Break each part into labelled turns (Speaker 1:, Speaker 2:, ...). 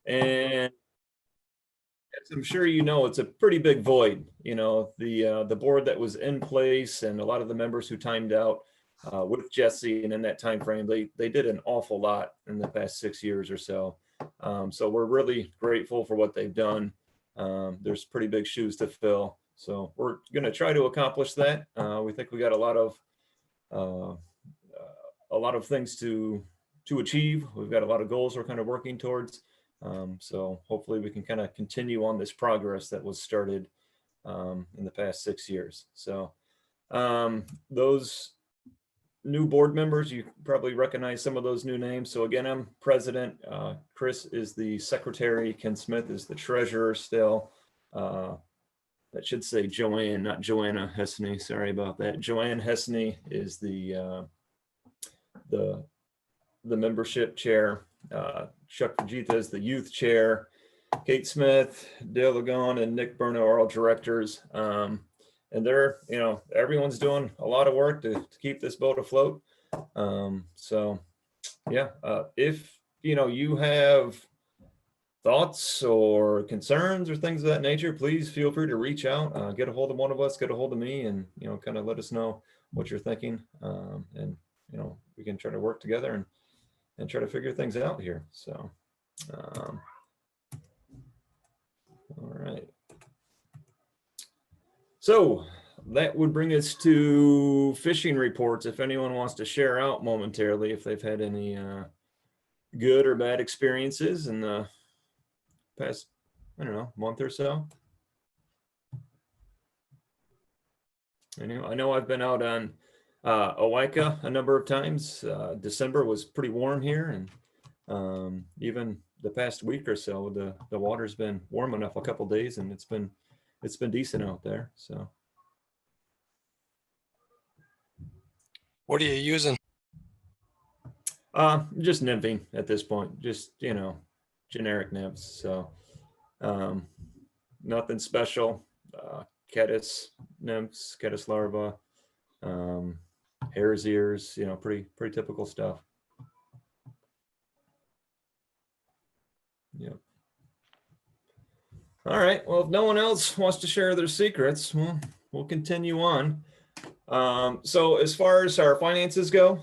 Speaker 1: And as I'm sure you know, it's a pretty big void. The board that was in place and a lot of the members who timed out with Jesse and in that time frame, they did an awful lot in the past 6 years or so. So we're really grateful for what they've done. There's pretty big shoes to fill. So we're going to try to accomplish that. We think we got uh, a lot of things to achieve. We've got a lot of goals we're kind of working towards. So hopefully we can kind of continue on this progress that was started in the past 6 years. So those new board members, you probably recognize some of those new names. So again, I'm president. Chris is the secretary. Ken Smith is the treasurer still. That should say Joanne, not Joanna Hessney. Sorry about that. Joanne Hessney is the membership chair. Chuck Fujita is the youth chair. Kate Smith, Dale Lagon, and Nick Berno are all directors. And they're, everyone's doing a lot of work to keep this boat afloat. So yeah, if, you have thoughts or concerns or things of that nature, please feel free to reach out, get a hold of one of us, get a hold of me, and, kind of let us know what you're thinking. And, we can try to work together and try to figure things out here. So, all right. So that would bring us to fishing reports. If anyone wants to share out momentarily, if they've had any good or bad experiences in the past, month or so. I know I've been out on Owaika a number of times. December was pretty warm here, and even the past week or so, the water's been warm enough a couple days, and it's been decent out there. So,
Speaker 2: what are you using?
Speaker 1: Just nymphing at this point. Just generic nymphs. So, nothing special. Caddis nymphs, caddis larvae, hare's ears. Pretty typical stuff. Yep. All right. Well, if no one else wants to share their secrets, we'll continue on. So as far as our finances go,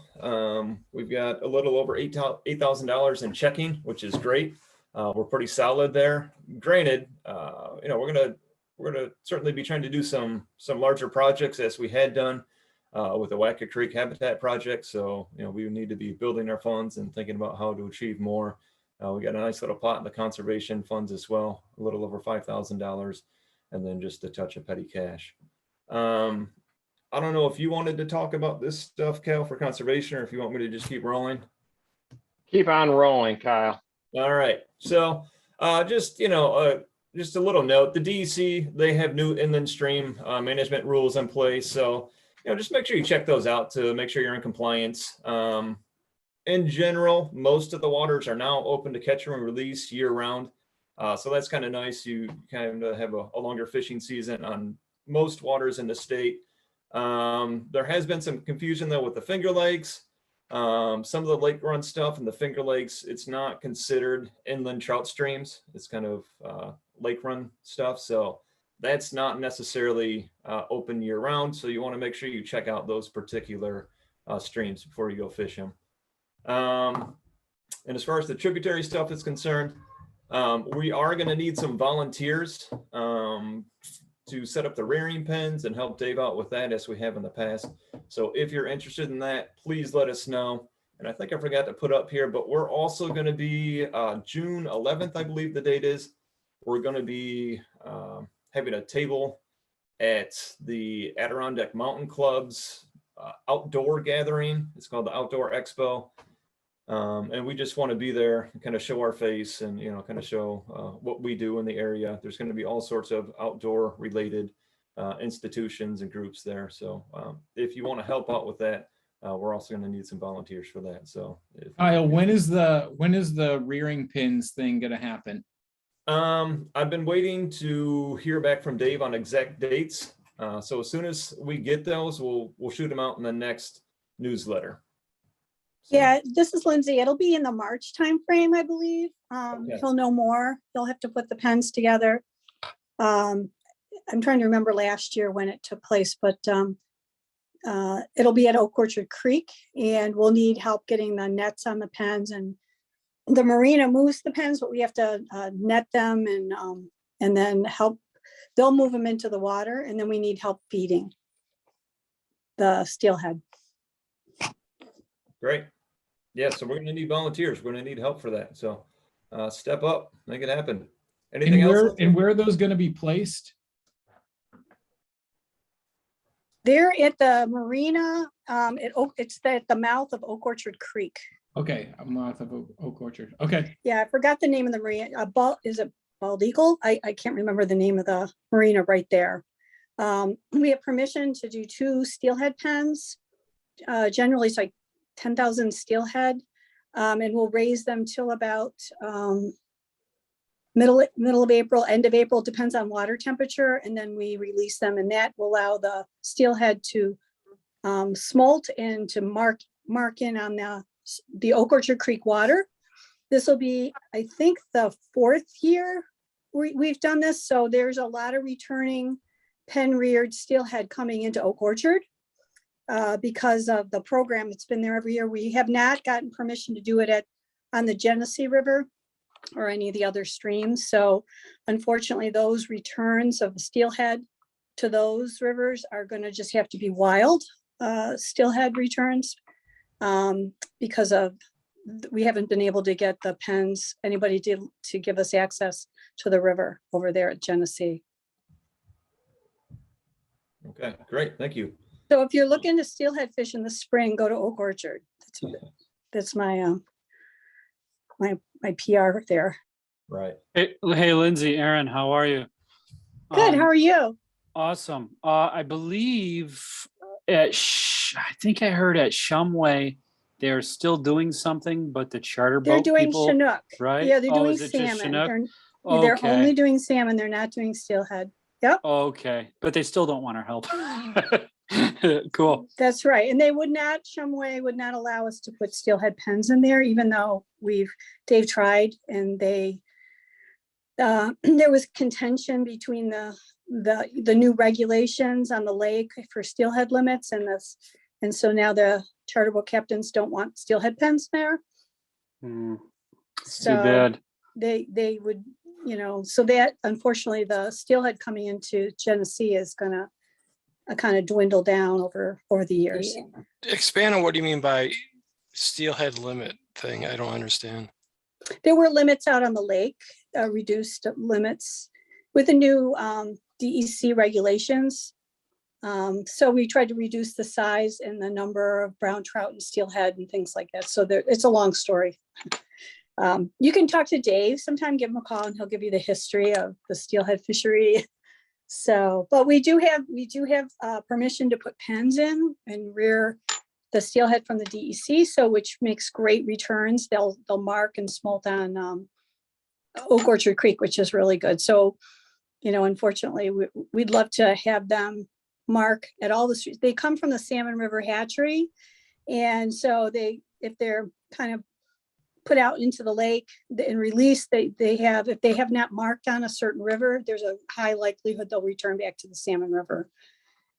Speaker 1: we've got a little over $8,000 in checking, which is great. We're pretty solid there. Granted, we're gonna certainly be trying to do some larger projects as we had done with the Wacka Creek Habitat Project. So we need to be building our funds and thinking about how to achieve more. We got a nice little pot in the conservation funds as well, a little over $5,000, and then just a touch of petty cash. I don't know if you wanted to talk about this stuff, Cal, for conservation, or if you want me to just keep rolling.
Speaker 3: Keep on rolling, Kyle.
Speaker 1: All right. So just a little note, the DEC, they have new inland stream management rules in place. So, just make sure you check those out to make sure you're in compliance. In general, most of the waters are now open to catch and release year round. So that's kind of nice. You kind of have a longer fishing season on most waters in the state. There has been some confusion though with the Finger Lakes. Some of the lake run stuff in the Finger Lakes, it's not considered inland trout streams. It's kind of lake run stuff. So that's not necessarily open year round. So you want to make sure you check out those particular streams before you go fish them. And as far as the tributary stuff is concerned, we are going to need some volunteers to set up the rearing pens and help Dave out with that as we have in the past. So if you're interested in that, please let us know. And I think I forgot to put up here, but we're also going to be June 11th, I believe the date is. We're going to be having a table at the Adirondack Mountain Club's outdoor gathering. It's called the Outdoor Expo. And we just want to be there and kind of show our face and, kind of show what we do in the area. There's going to be all sorts of outdoor related institutions and groups there. So if you want to help out with that, we're also going to need some volunteers for that. So
Speaker 4: Kyle, when is the rearing pins thing going to happen?
Speaker 1: I've been waiting to hear back from Dave on exact dates. So as soon as we get those, we'll shoot them out in the next newsletter. So,
Speaker 5: Yeah, this is Lindsay. It'll be in the March timeframe, I believe.
Speaker 1: Okay.
Speaker 5: He'll know more. He'll have to put the pens together. I'm trying to remember last year when it took place, but it'll be at Oak Orchard Creek, and we'll need help getting the nets on the pens, and the marina moves the pens, but we have to net them and then help. They'll move them into the water, and then we need help feeding the steelhead.
Speaker 1: great. Yeah, so we're gonna need volunteers. We're gonna need help for that. So step up, make it happen. Anything else?
Speaker 4: And where are those gonna be placed?
Speaker 5: They're at the marina. It's at the mouth of Oak Orchard Creek.
Speaker 4: Okay, I'm mouth of Oak Orchard. Okay,
Speaker 5: Yeah, I forgot the name of the marina. Is it Bald Eagle? I can't remember the name of the marina right there. We have permission to do 2 steelhead pens. Generally, it's like 10,000 steelhead, and we'll raise them till about middle of April, end of April, depends on water temperature, and then we release them, and that will allow the steelhead to smolt and to mark in on the Oak Orchard Creek water. This will be, I think, the 4th year we've done this, so there's a lot of returning pen-reared steelhead coming into Oak Orchard because of the program. It's been there every year. We have not gotten permission to do it on the Genesee River or any of the other streams. So unfortunately, those returns of the steelhead to those rivers are going to just have to be wild steelhead returns because we haven't been able to get the pens, anybody to give us access to the river over there at Genesee.
Speaker 1: Okay, great. Thank you.
Speaker 5: So if you're looking to steelhead fish in the spring, go to Oak Orchard. That's my my PR there.
Speaker 1: Right.
Speaker 6: Hey, Lindsay, Aaron, how are you?
Speaker 5: Good. How are you?
Speaker 6: Awesome. I believe I think I heard at Shumway they're still doing something, but the charter
Speaker 5: They're
Speaker 6: boat
Speaker 5: doing
Speaker 6: people,
Speaker 5: Chinook.
Speaker 6: right?
Speaker 5: Yeah, they're
Speaker 6: Oh,
Speaker 5: doing
Speaker 6: is it just
Speaker 5: salmon.
Speaker 6: Chinook?
Speaker 5: They're only
Speaker 6: Okay.
Speaker 5: doing salmon. They're not doing steelhead. Yep.
Speaker 6: Okay, but they still don't want our help. Cool.
Speaker 5: That's right. And Shumway would not allow us to put steelhead pens in there, even though they've tried, and there was contention between the new regulations on the lake for steelhead limits and so now the charter boat captains don't want steelhead pens there.
Speaker 6: Too
Speaker 5: So
Speaker 6: bad.
Speaker 5: they would, so that unfortunately the steelhead coming into Genesee is gonna kind of dwindle down over the years.
Speaker 2: Expand on what do you mean by steelhead limit thing? I don't understand.
Speaker 5: There were limits out on the lake, reduced limits with the new DEC regulations. So we tried to reduce the size and the number of brown trout and steelhead and things like that. So it's a long story. You can talk to Dave sometime, give him a call, and he'll give you the history of the steelhead fishery. So, but we do have permission to put pens in and rear the steelhead from the DEC, so which makes great returns. They'll mark and smolt on Oak Orchard Creek, which is really good. So, unfortunately, we'd love to have them mark at all the streets. They come from the Salmon River hatchery, and so if they're kind of put out into the lake and released, if they have not marked on a certain river, there's a high likelihood they'll return back to the Salmon River.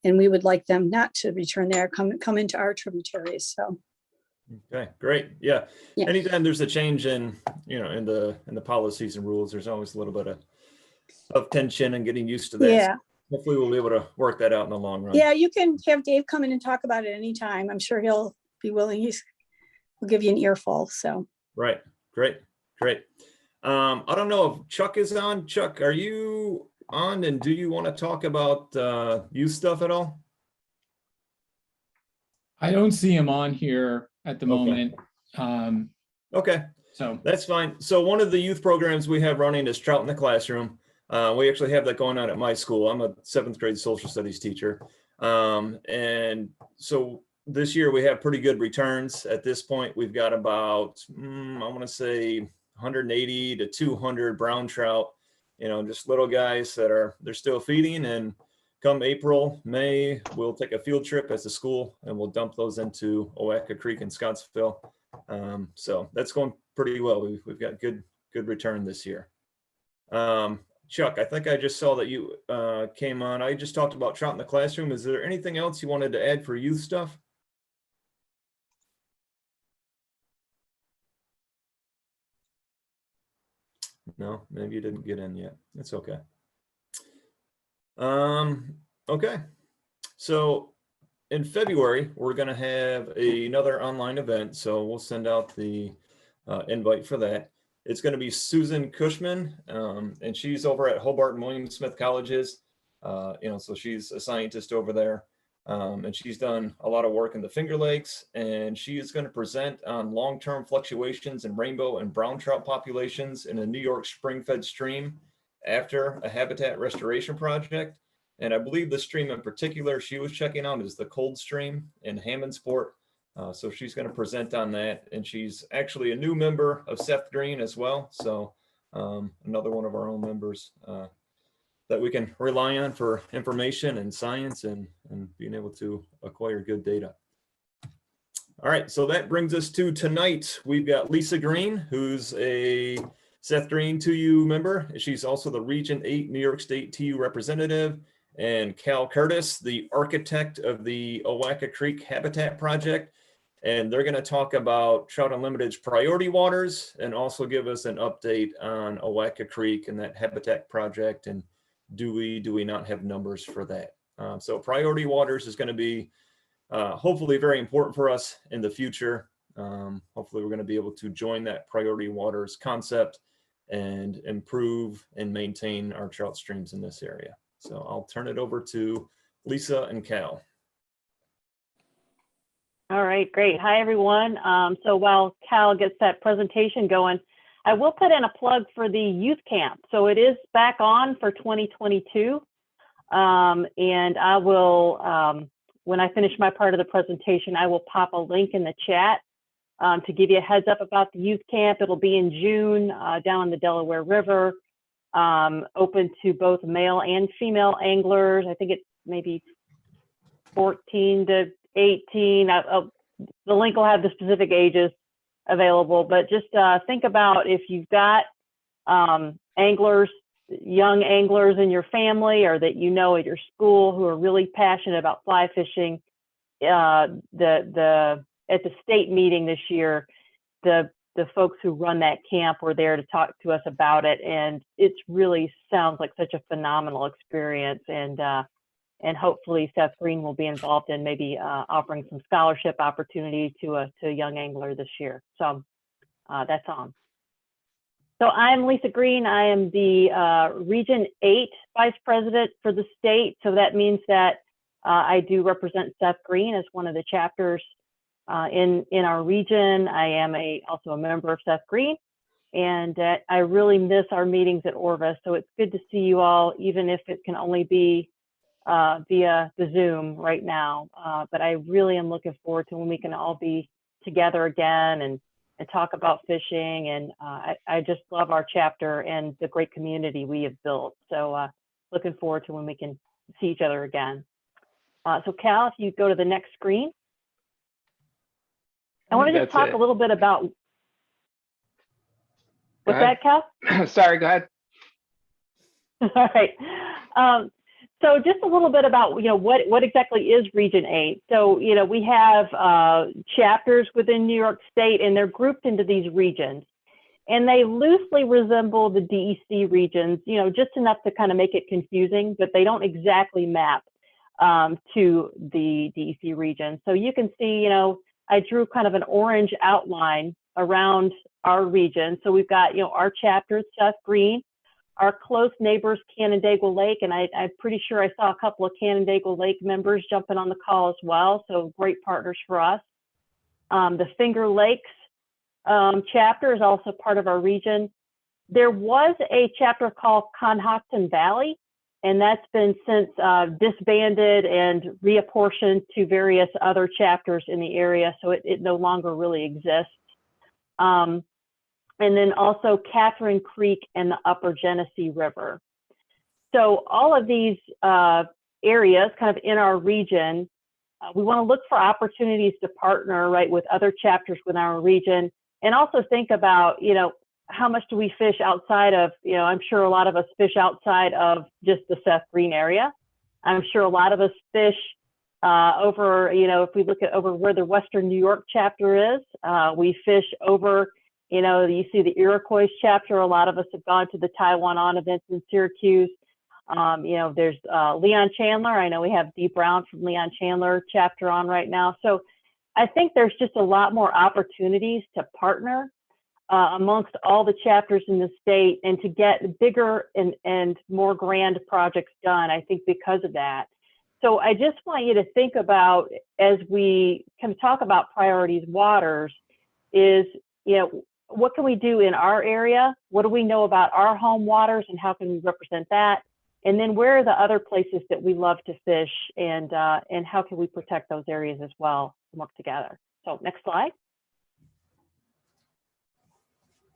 Speaker 5: And we would like them not to return there, come into our tributaries. So.
Speaker 1: Okay, great. Yeah.
Speaker 5: Yeah.
Speaker 1: Anytime there's a change in the policies and rules, there's always a little bit of tension and getting used to that.
Speaker 5: Yeah.
Speaker 1: So hopefully we'll be able to work that out in the long run.
Speaker 5: Yeah, you can have Dave come in and talk about it anytime. I'm sure he'll be willing. He'll give you an earful. So.
Speaker 1: Right. Great. I don't know if Chuck is on. Chuck, are you on, and do you want to talk about youth stuff at all?
Speaker 4: I don't see him on here at the
Speaker 1: Okay.
Speaker 4: moment.
Speaker 1: Okay.
Speaker 4: So
Speaker 1: That's fine. So one of the youth programs we have running is Trout in the Classroom. We actually have that going on at my school. I'm a 7th grade social studies teacher. And so this year we have pretty good returns. At this point, we've got about, I want to say 180 to 200 brown trout, just little guys they're still feeding and come April, May, we'll take a field trip as a school and we'll dump those into Owaka Creek in Scottsville. So that's going pretty well. We've got good return this year. Chuck, I think I just saw that you came on. I just talked about trout in the classroom. Is there anything else you wanted to add for youth stuff? No, maybe you didn't get in yet. It's okay. Okay. So in February, we're going to have another online event. So we'll send out the invite for that. It's going to be Susan Cushman, and she's over at Hobart and William Smith Colleges. So she's a scientist over there, and she's done a lot of work in the Finger Lakes, and she is going to present on long-term fluctuations in rainbow and brown trout populations in a New York spring-fed stream after a habitat restoration project. And I believe the stream in particular she was checking out is the Cold Stream in Hammondsport. So she's going to present on that, and she's actually a new member of Seth Green as well. So another one of our own members that we can rely on for information and science and being able to acquire good data. All right, so that brings us to tonight. We've got Lisa Green, who's a Seth Green 2U member. She's also the Region 8 New York State TU representative, and Cal Curtice, the architect of the Owaka Creek Habitat Project. And they're going to talk about Trout Unlimited's priority waters and also give us an update on Owaka Creek and that habitat project. And do we not have numbers for that? So priority waters is going to be hopefully very important for us in the future. Hopefully we're going to be able to join that priority waters concept and improve and maintain our trout streams in this area. So I'll turn it over to Lisa and Cal.
Speaker 7: All right, great. Hi, everyone. So while Cal gets that presentation going, I will put in a plug for the youth camp. So it is back on for 2022. And I will, when I finish my part of the presentation, I will pop a link in the chat to give you a heads up about the youth camp. It'll be in June down on the Delaware River, open to both male and female anglers. I think it's maybe 14 to 18. The link will have the specific ages available, but just think about if you've got anglers, young anglers in your family or that you know at your school who are really passionate about fly fishing. At the state meeting this year, the folks who run that camp were there to talk to us about it, and it really sounds like such a phenomenal experience. And hopefully Seth Green will be involved in maybe offering some scholarship opportunity to a young angler this year. So that's on. So I'm Lisa Green. I am the Region 8 Vice President for the state. So that means that I do represent Seth Green as one of the chapters in our region. I am also a member of Seth Green, and I really miss our meetings at Orvis. So it's good to see you all, even if it can only be via the Zoom right now. But I really am looking forward to when we can all be together again and talk about fishing. And I just love our chapter and the great community we have built. So looking forward to when we can see each other again. So Cal, if you go to the next screen. I want to just talk a little bit about, what's that, Cal?
Speaker 3: Sorry, go ahead.
Speaker 7: All right. So just a little bit about, what exactly is Region 8. So, we have chapters within New York State, and they're grouped into these regions. And they loosely resemble the DEC regions, just enough to kind of make it confusing, but they don't exactly map to the DEC region. So you can see, I drew kind of an orange outline around our region. So we've got, our chapter, Seth Green, our close neighbors, Canandaigua Lake, and I'm pretty sure I saw a couple of Canandaigua Lake members jumping on the call as well, so great partners for us. The Finger Lakes chapter is also part of our region. There was a chapter called Conhockton Valley, and that's been since disbanded and reapportioned to various other chapters in the area, so it no longer really exists. And then also Catherine Creek and the Upper Genesee River. So all of these areas kind of in our region, we want to look for opportunities to partner, right, with other chapters within our region, and also think about, how much do we fish outside of, I'm sure a lot of us fish outside of just the Seth Green area. I'm sure a lot of us fish over, if we look at over where the Western New York chapter is, we fish over, you see the Iroquois chapter. A lot of us have gone to the Taiwan On events in Syracuse. There's Leon Chandler. I know we have Dee Brown from Leon Chandler chapter on right now. So I think there's just a lot more opportunities to partner amongst all the chapters in the state and to get bigger and more grand projects done, I think, because of that. So I just want you to think about, as we kind of talk about priorities waters, is, what can we do in our area? What do we know about our home waters and how can we represent that? And then where are the other places that we love to fish, and how can we protect those areas as well and work together? So next slide.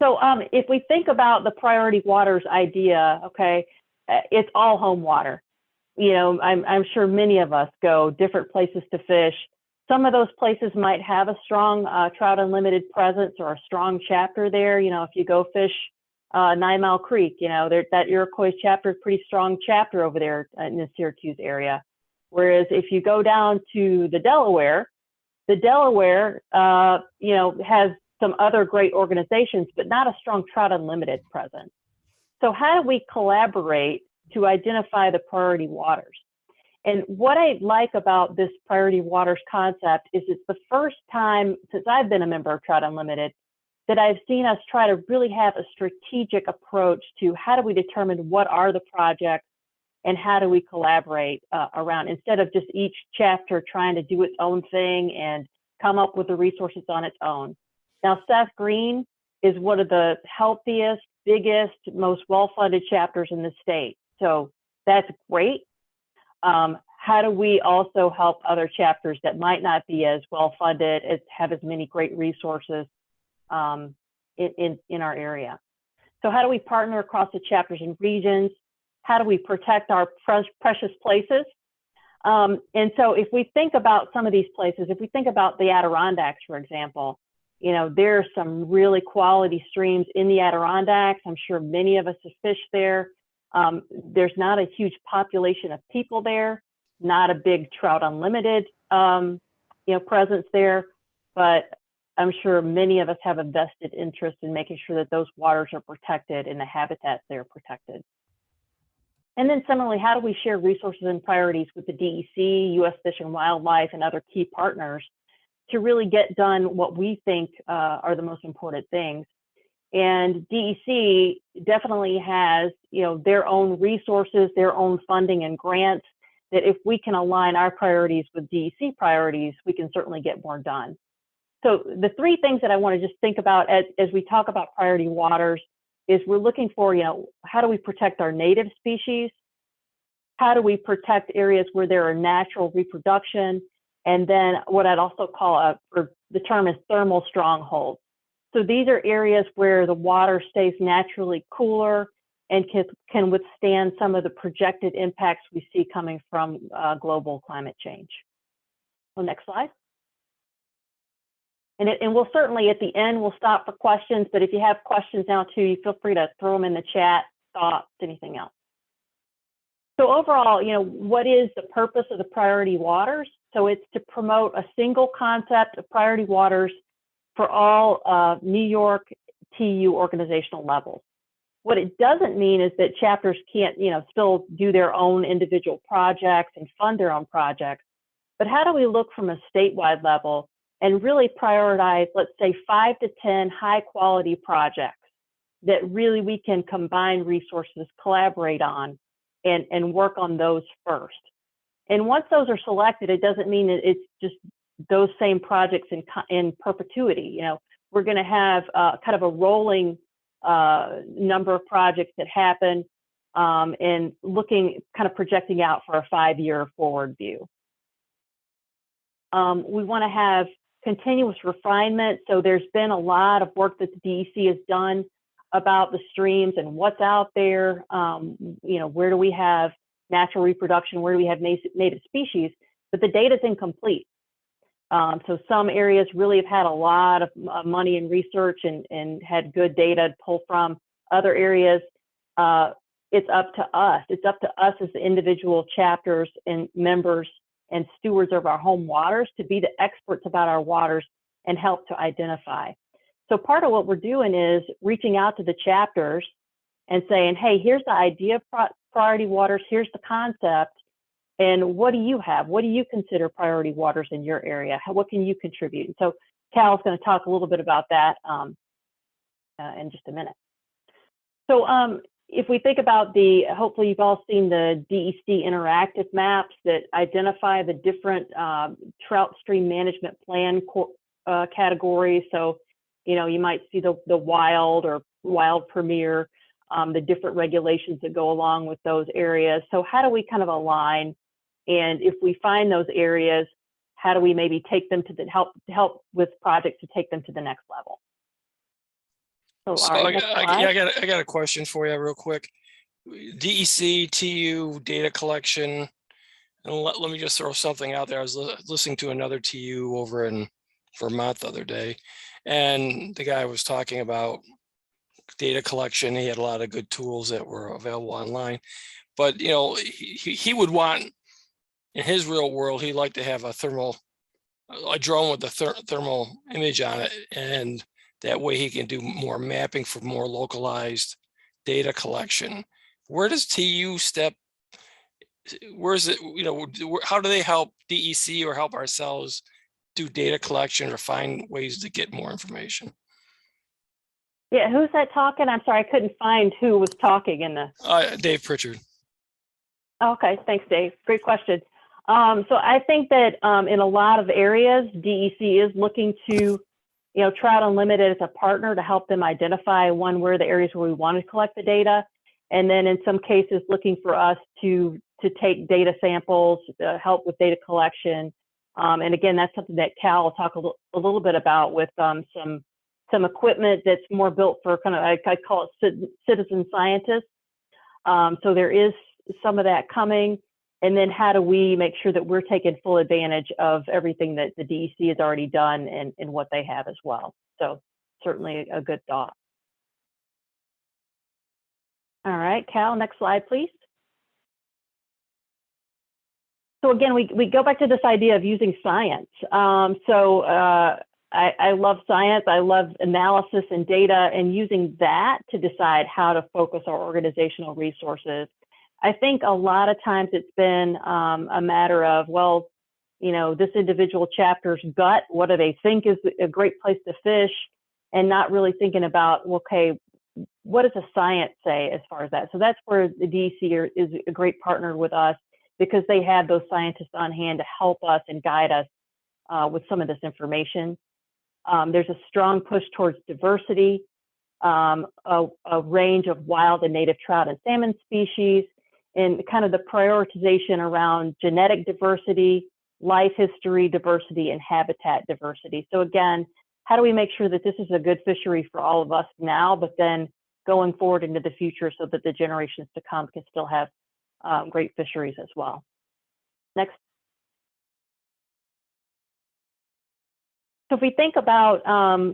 Speaker 7: So if we think about the priority waters idea, okay, it's all home water. I'm sure many of us go different places to fish. Some of those places might have a strong Trout Unlimited presence or a strong chapter there. If you go fish 9 Mile Creek, that Iroquois chapter is a pretty strong chapter over there in the Syracuse area. Whereas if you go down to the Delaware has some other great organizations, but not a strong Trout Unlimited presence. So how do we collaborate to identify the priority waters? And what I like about this priority waters concept is it's the first time since I've been a member of Trout Unlimited that I've seen us try to really have a strategic approach to how do we determine what are the projects and how do we collaborate around, instead of just each chapter trying to do its own thing and come up with the resources on its own. Now, Seth Green is one of the healthiest, biggest, most well-funded chapters in the state. So that's great. How do we also help other chapters that might not be as well-funded, have as many great resources in our area? So how do we partner across the chapters and regions? How do we protect our precious places? And so if we think about some of these places, if we think about the Adirondacks, for example, there are some really quality streams in the Adirondacks. I'm sure many of us have fished there. There's not a huge population of people there, not a big Trout Unlimited, presence there, but I'm sure many of us have a vested interest in making sure that those waters are protected and the habitats there are protected. And then similarly, how do we share resources and priorities with the DEC, U.S. Fish and Wildlife, and other key partners to really get done what we think are the most important things? And DEC definitely has, their own resources, their own funding and grants, that if we can align our priorities with DEC priorities, we can certainly get more done. So the three things that I want to just think about as we talk about priority waters is we're looking for, how do we protect our native species? How do we protect areas where there are natural reproduction? And then what I'd also call the term is thermal strongholds. So these are areas where the water stays naturally cooler and can withstand some of the projected impacts we see coming from global climate change. So next slide. And we'll certainly, at the end, we'll stop for questions, but if you have questions now too, you feel free to throw them in the chat, thoughts, anything else. So overall, what is the purpose of the priority waters? So it's to promote a single concept of priority waters for all New York TU organizational levels. What it doesn't mean is that chapters can't, still do their own individual projects and fund their own projects, but how do we look from a statewide level and really prioritize, let's say, 5 to 10 high quality projects that really we can combine resources, collaborate on, and work on those first. And once those are selected, it doesn't mean that it's just those same projects in perpetuity. We're going to have kind of a rolling number of projects that happen and looking, kind of projecting out for a 5-year forward view. We want to have continuous refinement. So there's been a lot of work that the DEC has done about the streams and what's out there. Where do we have natural reproduction, where do we have native species, but the data is incomplete. So some areas really have had a lot of money and research and had good data to pull from. Other areas, it's up to us. It's up to us as the individual chapters and members and stewards of our home waters to be the experts about our waters and help to identify. So part of what we're doing is reaching out to the chapters and saying, hey, here's the idea of priority waters, here's the concept, and what do you have? What do you consider priority waters in your area? What can you contribute? And so Cal's going to talk a little bit about that in just a minute. So if we think about hopefully you've all seen the DEC interactive maps that identify the different trout stream management plan categories. So, you know, you might see the wild or wild premier, the different regulations that go along with those areas. So how do we kind of align? And if we find those areas, how do we maybe take them to help with projects to take them to the next level?
Speaker 2: So
Speaker 7: all right,
Speaker 2: I got a question for you real quick. DEC, TU, data collection, and let me just throw something out there. I was listening to another TU over in Vermont the other day, and the guy was talking about data collection. He had a lot of good tools that were available online, but you know, he would want, in his real world, he'd like to have a drone with a thermal image on it, and that way he can do more mapping for more localized data collection. Where does TU step? Where is it, you know, how do they help DEC or help ourselves do data collection or find ways to get more information?
Speaker 7: Yeah, who's that talking? I'm sorry, I couldn't find who was talking in the.
Speaker 2: Dave Pritchard.
Speaker 7: Okay, thanks, Dave. Great question. So I think that in a lot of areas, DEC is looking to, you know, Trout Unlimited as a partner to help them identify where the areas where we want to collect the data, and then in some cases looking for us to take data samples, help with data collection. And again, that's something that Cal will talk a little bit about with some equipment that's more built for kind of, I call it citizen scientists. So there is some of that coming. And then how do we make sure that we're taking full advantage of everything that the DEC has already done and what they have as well. So certainly a good thought. All right, Cal, next slide, please. So again, we go back to this idea of using science. I love science. I love analysis and data and using that to decide how to focus our organizational resources. I think a lot of times it's been a matter of, well, you know, this individual chapter's gut, what do they think is a great place to fish, and not really thinking about, okay, what does the science say as far as that? So that's where the DEC is a great partner with us, because they have those scientists on hand to help us and guide us with some of this information. There's a strong push towards diversity, a range of wild and native trout and salmon species, and kind of the prioritization around genetic diversity, life history diversity, and habitat diversity. So again, how do we make sure that this is a good fishery for all of us now, but then going forward into the future so that the generations to come can still have great fisheries as well. Next. So if we think about,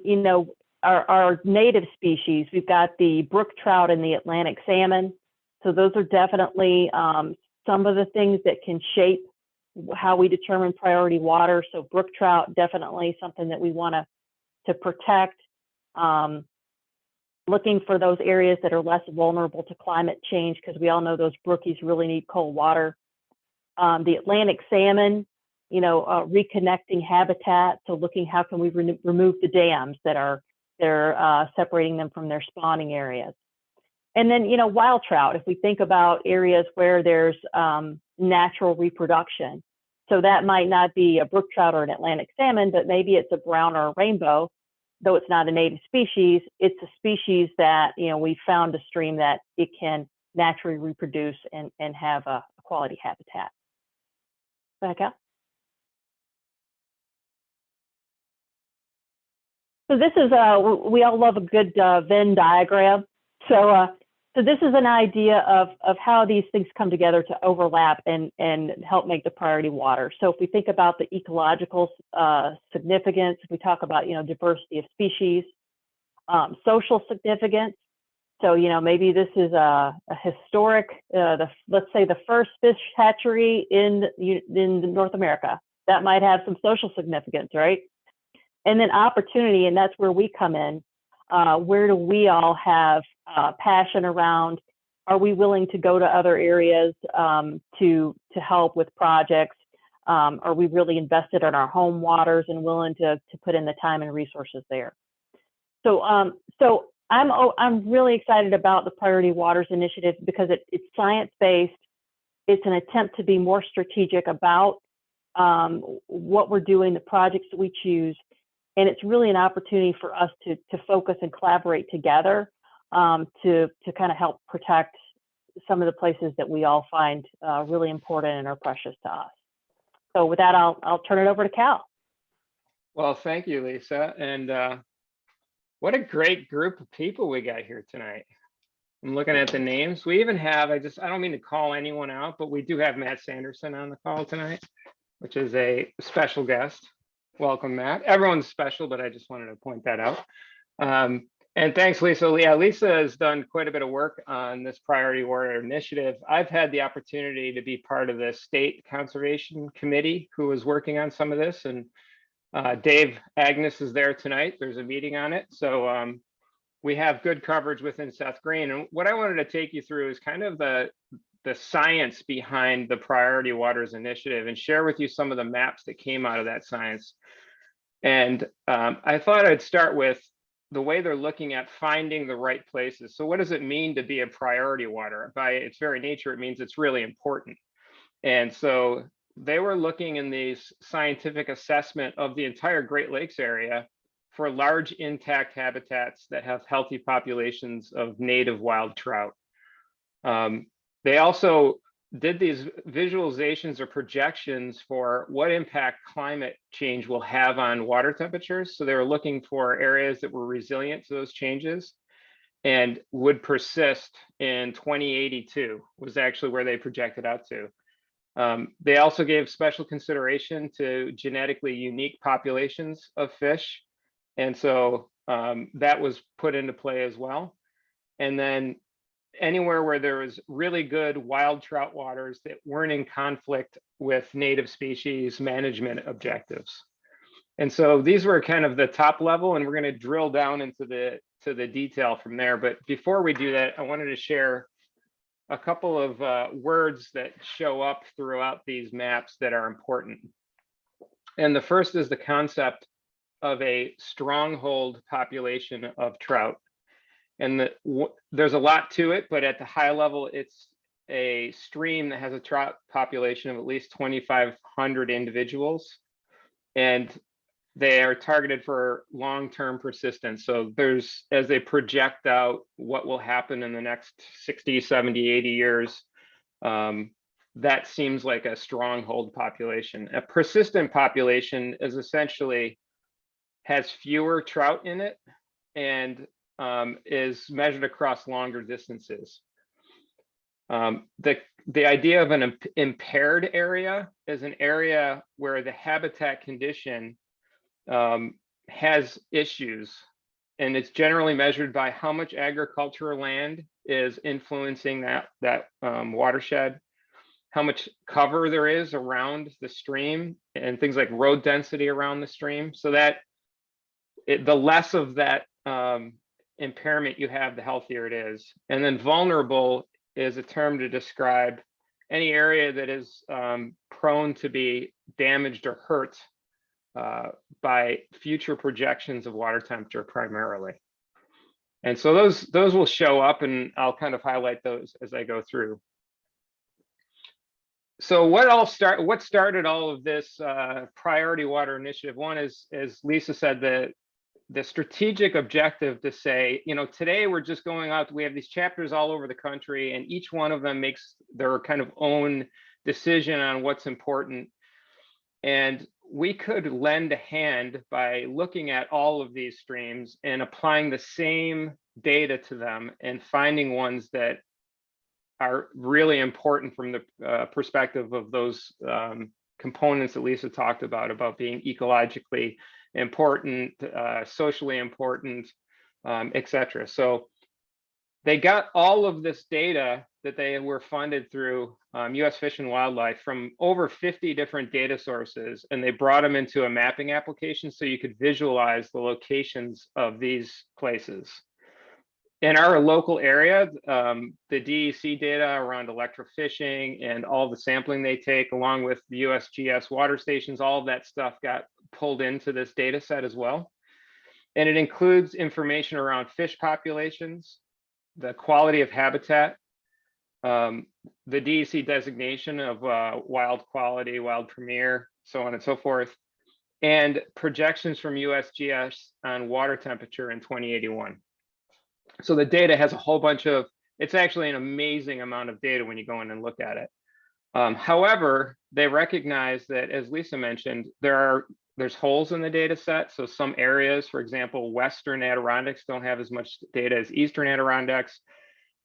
Speaker 7: you know, our native species, we've got the brook trout and the Atlantic salmon. So those are definitely some of the things that can shape how we determine priority water. So brook trout, definitely something that we want to protect. Looking for those areas that are less vulnerable to climate change, because we all know those brookies really need cold water. The Atlantic salmon, you know, reconnecting habitat. So looking how can we remove the dams that are separating them from their spawning areas. And then, you know, wild trout, if we think about areas where there's natural reproduction. So that might not be a brook trout or an Atlantic salmon, but maybe it's a brown or a rainbow. Though it's not a native species, it's a species that, you know, we found a stream that it can naturally reproduce and have a quality habitat. Back up. So this is, we all love a good Venn diagram. So So this is an idea of how these things come together to overlap and help make the priority water. So if we think about the ecological significance, if we talk about, diversity of species, social significance. So, maybe this is a historic, let's say the first fish hatchery in North America. That might have some social significance, right? And then opportunity, and that's where we come in. Where do we all have passion around? Are we willing to go to other areas to help with projects? Are we really invested in our home waters and willing to put in the time and resources there? So I'm really excited about the Priority Waters Initiative because it's science-based. It's an attempt to be more strategic about what we're doing, the projects that we choose. And it's really an opportunity for us to focus and collaborate together to kind of help protect some of the places that we all find really important and are precious to us. So with that, I'll turn it over to Cal.
Speaker 3: Well, thank you, Lisa. And what a great group of people we got here tonight. I'm looking at the names. We even have, I don't mean to call anyone out, but we do have Matt Sanderson on the call tonight, which is a special guest. Welcome, Matt. Everyone's special, but I just wanted to point that out. And thanks, Lisa. Yeah, Lisa has done quite a bit of work on this Priority Water Initiative. I've had the opportunity to be part of the State Conservation Committee who was working on some of this, and Dave Agnes is there tonight. There's a meeting on it. So we have good coverage within Seth Green. And what I wanted to take you through is kind of the science behind the Priority Waters Initiative and share with you some of the maps that came out of that science. And I thought I'd start with the way they're looking at finding the right places. So what does it mean to be a priority water? By its very nature, it means it's really important. And so they were looking in these scientific assessment of the entire Great Lakes area for large intact habitats that have healthy populations of native wild trout. They also did these visualizations or projections for what impact climate change will have on water temperatures. So they were looking for areas that were resilient to those changes and would persist in 2082 was actually where they projected out to. They also gave special consideration to genetically unique populations of fish. And so that was put into play as well. And then anywhere where there was really good wild trout waters that weren't in conflict with native species management objectives. And so these were kind of the top level, and we're going to drill down into the detail from there. But before we do that, I wanted to share a couple of words that show up throughout these maps that are important. And the first is the concept of a stronghold population of trout. And there's a lot to it, but at the high level, it's a stream that has a trout population of at least 2,500 individuals. And they are targeted for long-term persistence. So there's, as they project out what will happen in the next 60, 70, 80 years, that seems like a stronghold population. A persistent population is essentially has fewer trout in it and is measured across longer distances. The idea of an impaired area is an area where the habitat condition has issues, and it's generally measured by how much agricultural land is influencing that watershed, how much cover there is around the stream, and things like road density around the stream. So that the less of that impairment you have, the healthier it is. And then vulnerable is a term to describe any area that is prone to be damaged or hurt by future projections of water temperature primarily. And so those will show up, and I'll kind of highlight those as I go through. So what started all of this priority water initiative? One is, as Lisa said, the strategic objective to say, today we're just going out, we have these chapters all over the country, and each one of them makes their kind of own decision on what's important. And we could lend a hand by looking at all of these streams and applying the same data to them and finding ones that are really important from the perspective of those components that Lisa talked about being ecologically important, socially important, etc. So they got all of this data that they were funded through US Fish and Wildlife from over 50 different data sources, and they brought them into a mapping application so you could visualize the locations of these places. In our local area, the DEC data around electrofishing and all the sampling they take, along with the USGS water stations, all of that stuff got pulled into this data set as well. And it includes information around fish populations, the quality of habitat, the DEC designation of wild quality, wild premier, so on and so forth, and projections from USGS on water temperature in 2081. So the data has a whole bunch of, it's actually an amazing amount of data when you go in and look at it. However, they recognize that, as Lisa mentioned, there's holes in the data set. So some areas, for example, Western Adirondacks don't have as much data as Eastern Adirondacks.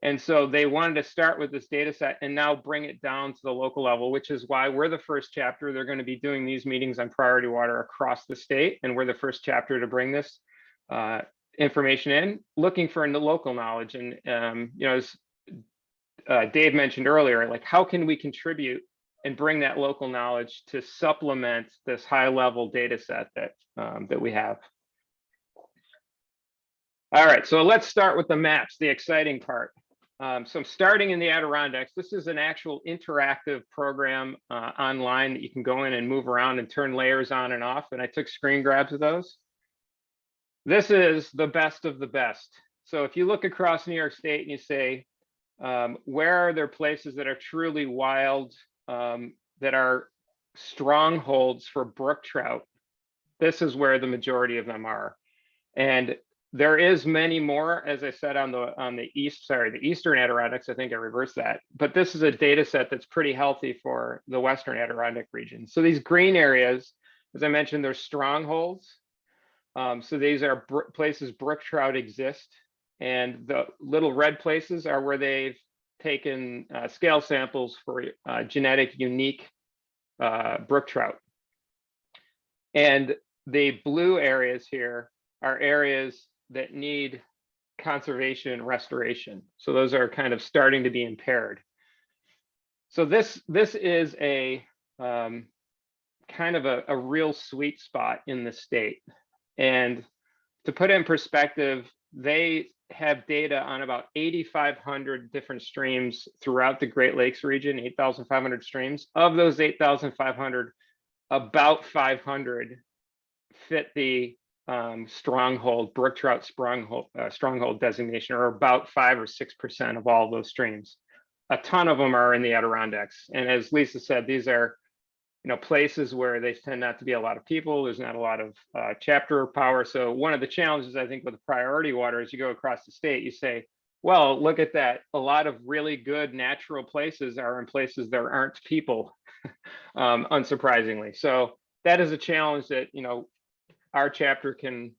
Speaker 3: And so they wanted to start with this data set and now bring it down to the local level, which is why we're the first chapter. They're going to be doing these meetings on priority water across the state. And we're the first chapter to bring this information in, looking for the local knowledge. And, you know, as Dave mentioned earlier, like, how can we contribute and bring that local knowledge to supplement this high level data set that, that we have. All right, so let's start with the maps, the exciting part. So I'm starting in the Adirondacks. This is an actual interactive program online that you can go in and move around and turn layers on and off. And I took screen grabs of those. This is the best of the best. So if you look across New York State and you say, where are there places that are truly wild, that are strongholds for brook trout? This is where the majority of them are. And there is many more, as I said, on the Eastern Adirondacks. I think I reversed that. But this is a data set that's pretty healthy for the Western Adirondack region. So these green areas, as I mentioned, they're strongholds. So these are places brook trout exist. And the little red places are where they've taken scale samples for genetic unique brook trout. And the blue areas here are areas that need conservation and restoration. So those are kind of starting to be impaired. So this is a kind of a real sweet spot in the state. And to put it in perspective, they have data on about 8,500 different streams throughout the Great Lakes region, 8,500 streams. Of those 8,500, about 500 fit the stronghold, brook trout stronghold designation, or about 5 or 6% of all those streams. A ton of them are in the Adirondacks. And as Lisa said, these are, you know, places where they tend not to be a lot of people. There's not a lot of chapter power. So one of the challenges, I think, with the priority water is you go across the state, you say, well, look at that. A lot of really good natural places are in places there aren't people, unsurprisingly. So that is a challenge that, you know, our chapter can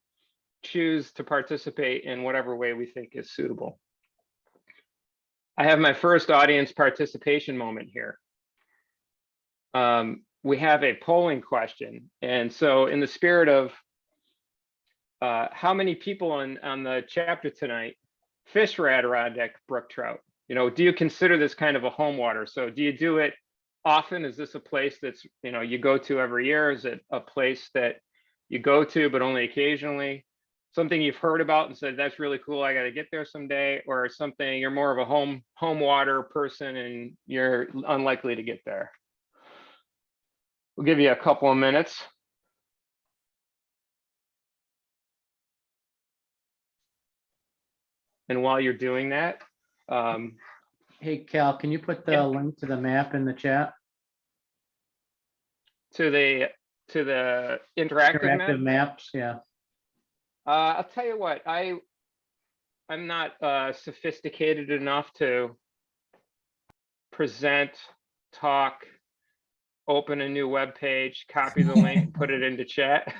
Speaker 3: choose to participate in whatever way we think is suitable. I have my first audience participation moment here. We have a polling question. And so in the spirit of how many people on the chapter tonight fish for Adirondack brook trout? You know, do you consider this kind of a home water? So do you do it often? Is this a place that's, you know, you go to every year? Is it a place that you go to, but only occasionally? Something you've heard about and said, that's really cool, I got to get there someday, or something you're more of a home water person and you're unlikely to get there? We'll give you a couple of minutes. And while you're doing that,
Speaker 8: Hey, Cal, can you put the
Speaker 3: Yeah.
Speaker 8: link to the map in the chat?
Speaker 3: to the interactive map.
Speaker 8: Interactive maps, yeah.
Speaker 3: I'll tell you what, I'm not sophisticated enough to present, talk open a new web page, copy the link, and put it into chat.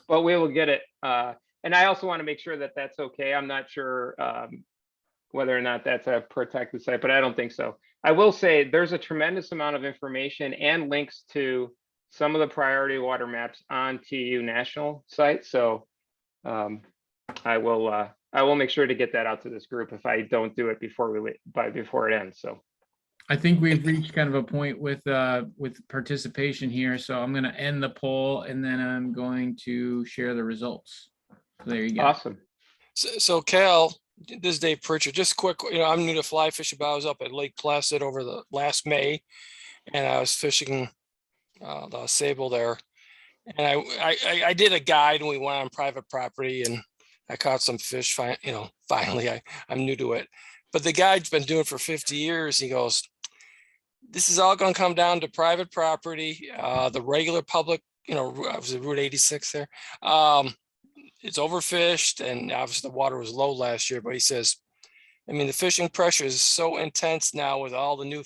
Speaker 3: But we will get it. And I also want to make sure that that's okay. I'm not sure whether or not that's a protected site, but I don't think so. I will say there's a tremendous amount of information and links to some of the priority water maps on TU National site. So I will make sure to get that out to this group if I don't do it before before it ends. So
Speaker 4: I think we've reached kind of a point with participation here, so I'm gonna end the poll and then I'm going to share the results. So there you go.
Speaker 3: awesome.
Speaker 2: So Cal, this is Dave Pritchard, just quick, I'm new to fly fishing, but I was up at Lake Placid over the last May and I was fishing the sable there. And I did a guide and we went on private property and I caught some fish. Finally, I'm new to it. But the guide's been doing it for 50 years. He goes, this is all going to come down to private property. The regular public, I was at Route 86 there. It's overfished and obviously the water was low last year, but he says, I mean, the fishing pressure is so intense now with all the new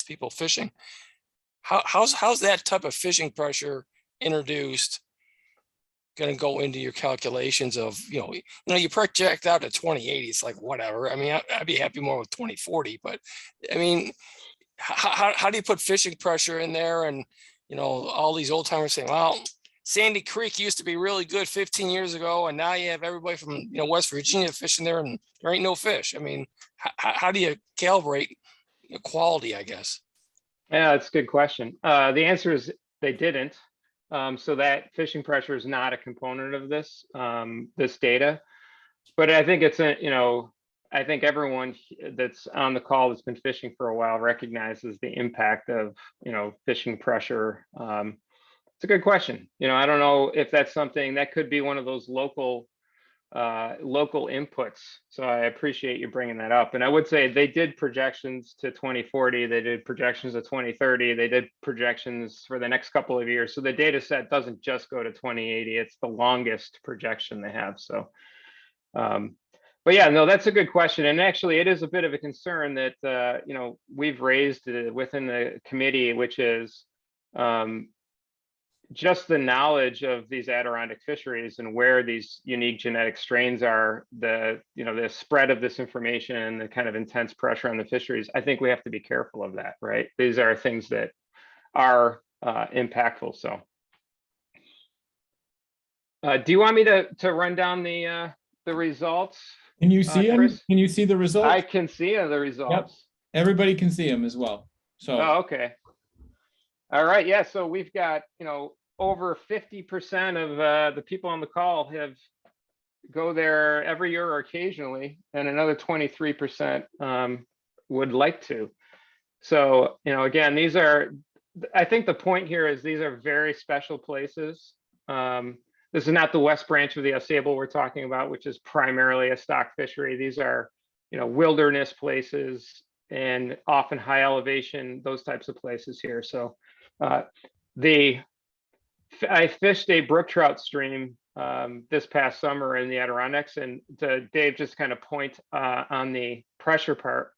Speaker 2: people fishing. How's that type of fishing pressure introduced going to go into your calculations of, you project out to 2080, it's like, whatever. I mean, I'd be happy more with 2040, but I mean, how do you put fishing pressure in there? And, all these old timers saying, well, Sandy Creek used to be really good 15 years ago. And now you have everybody from, West Virginia fishing there and there ain't no fish. I mean, how do you calibrate quality, I guess?
Speaker 3: Yeah, that's a good question. The answer is they didn't. So that fishing pressure is not a component of this this data. But I think it's I think everyone that's on the call that's been fishing for a while recognizes the impact of fishing pressure. It's a good question. I don't know if that's something that could be one of those local inputs. So I appreciate you bringing that up. And I would say they did projections to 2040. They did projections to 2030. They did projections for the next couple of years. So the data set doesn't just go to 2080. It's the longest projection they have. So, but yeah, no, that's a good question. And actually it is a bit of a concern that, we've raised within the committee, which is, just the knowledge of these Adirondack fisheries and where these unique genetic strains are, the spread of this information and the kind of intense pressure on the fisheries. I think we have to be careful of that, right? These are things that are impactful. So do you want me to run down the results?
Speaker 4: Can you see them?
Speaker 3: Chris?
Speaker 4: Can you see the results?
Speaker 3: I can see the results.
Speaker 4: Yep. Everybody can see them as well. So
Speaker 3: Oh, okay. All right. Yeah. So we've got, over 50% of the people on the call go there every year or occasionally, and another 23% would like to. So, again, I think the point here is these are very special places. This is not the West Branch of the Sable we're talking about, which is primarily a stock fishery. These are, wilderness places and often high elevation, those types of places here. So I fished a brook trout stream this past summer in the Adirondacks, and to Dave just kind of point on the pressure part,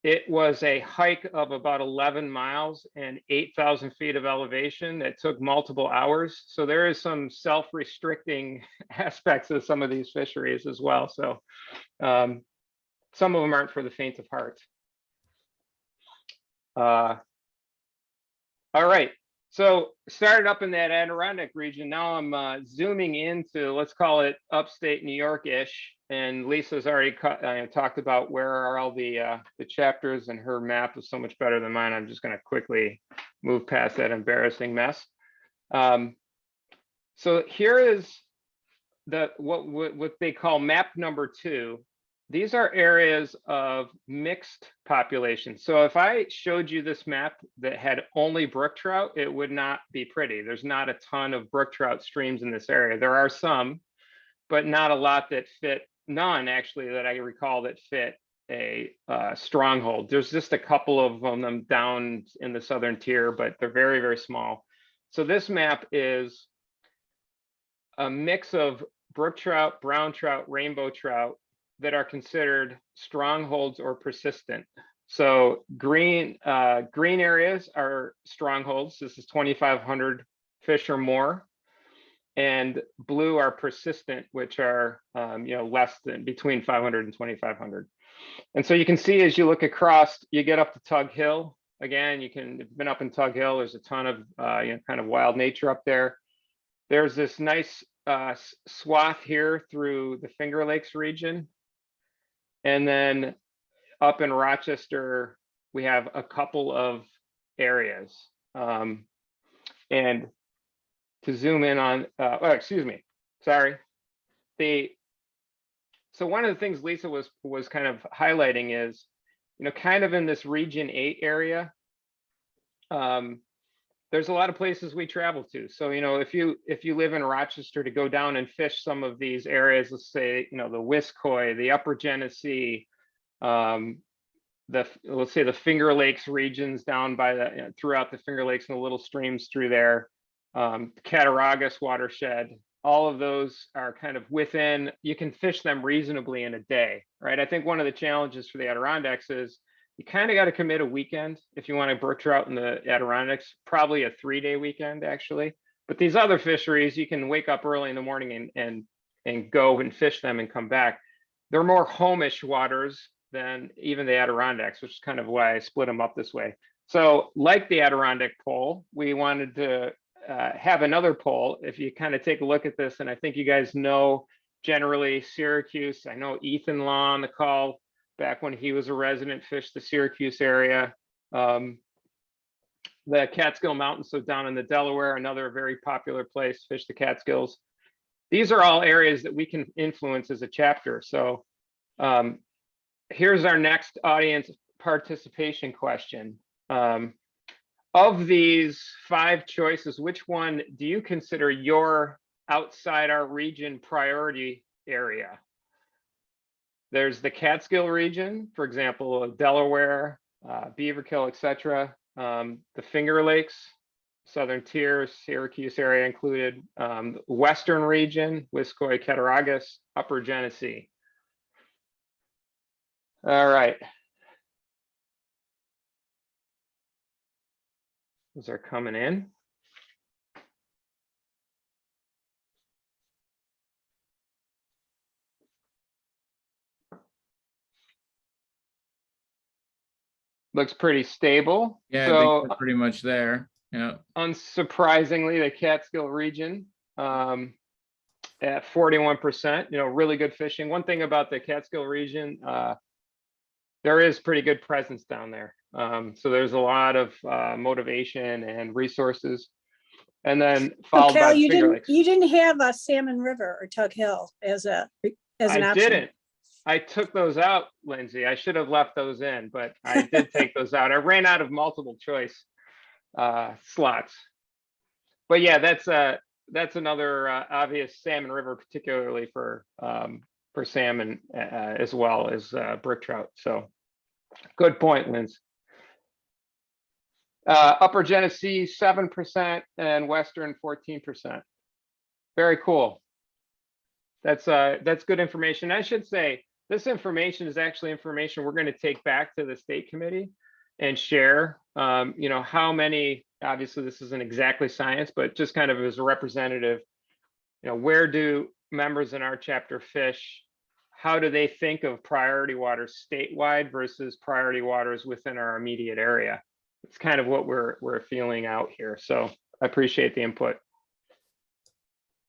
Speaker 3: it was a hike of about 11 miles and 8,000 feet of elevation that took multiple hours. So there is some self-restricting aspects of some of these fisheries as well. So some of them aren't for the faint of heart. All right. So started up in that Adirondack region. Now I'm zooming into, let's call it upstate New York-ish. And Lisa's already talked about where are all the chapters, and her map is so much better than mine. I'm just going to quickly move past that embarrassing mess. So here is what they call map number 2. These are areas of mixed population. So if I showed you this map that had only brook trout, it would not be pretty. There's not a ton of brook trout streams in this area. There are some, but not a lot that fit, none actually that I recall that fit a stronghold. There's just a couple of them down in the southern tier, but they're very, very small. So this map is a mix of brook trout, brown trout, rainbow trout, that are considered strongholds or persistent. So green areas are strongholds. This is 2,500 fish or more. And blue are persistent, which are less than between 500 and 2,500. And so you can see as you look across, you get up to Tug Hill. Again, if you've been up in Tug Hill, there's a ton of kind of wild nature up there. There's this nice swath here through the Finger Lakes region. And then up in Rochester, we have a couple of areas. And to zoom in on, excuse me, sorry. So one of the things Lisa was kind of highlighting is, kind of in this region 8 area, there's a lot of places we travel to. So, if you live in Rochester, to go down and fish some of these areas, let's say, the Wiskoy, the Upper Genesee, let's say the Finger Lakes regions down by throughout the Finger Lakes and the little streams through there, Cattaraugus watershed, all of those are kind of within, you can fish them reasonably in a day, right? I think one of the challenges for the Adirondacks is you kind of got to commit a weekend if you want to brook trout in the Adirondacks, probably a 3-day weekend actually. But these other fisheries, you can wake up early in the morning and go and fish them and come back. They're more homish waters than even the Adirondacks, which is kind of why I split them up this way. So like the Adirondack poll, we wanted to have another poll. If you kind of take a look at this, and I think you guys know generally Syracuse, I know Ethan Law on the call back when he was a resident, fished the Syracuse area. The Catskill Mountains, so down in the Delaware, another very popular place, fish the Catskills. These are all areas that we can influence as a chapter. So here's our next audience participation question. Of these 5 choices, which one do you consider your outside our region priority area? There's the Catskill region, for example, Delaware, Beaverkill, etc. The Finger Lakes, Southern Tier, Syracuse area included, Western region, Wiskoy, Cattaraugus, Upper Genesee. All right. Those are coming in. Looks pretty stable.
Speaker 4: Yeah, I
Speaker 3: so
Speaker 4: think we're pretty much there. Yeah.
Speaker 3: Unsurprisingly, the Catskill region at 41%, really good fishing. One thing about the Catskill region, there is pretty good presence down there. So there's a lot of motivation and resources. And then followed
Speaker 5: Cal,
Speaker 3: by the Finger Lakes.
Speaker 5: you didn't have a Salmon River or Tug Hill as an option.
Speaker 3: I didn't. I took those out, Lindsay. I should have left those in, but I did take those out. I ran out of multiple choice slots. But yeah, that's another obvious Salmon River, particularly for salmon as well as brook trout. So good point, Linz. Upper Genesee 7% and Western 14%. Very cool. That's good information. I should say this information is actually information we're going to take back to the state committee and share. How many, obviously this isn't exactly science, but just kind of as a representative, where do members in our chapter fish? How do they think of priority waters statewide versus priority waters within our immediate area? It's kind of what we're feeling out here. So I appreciate the input.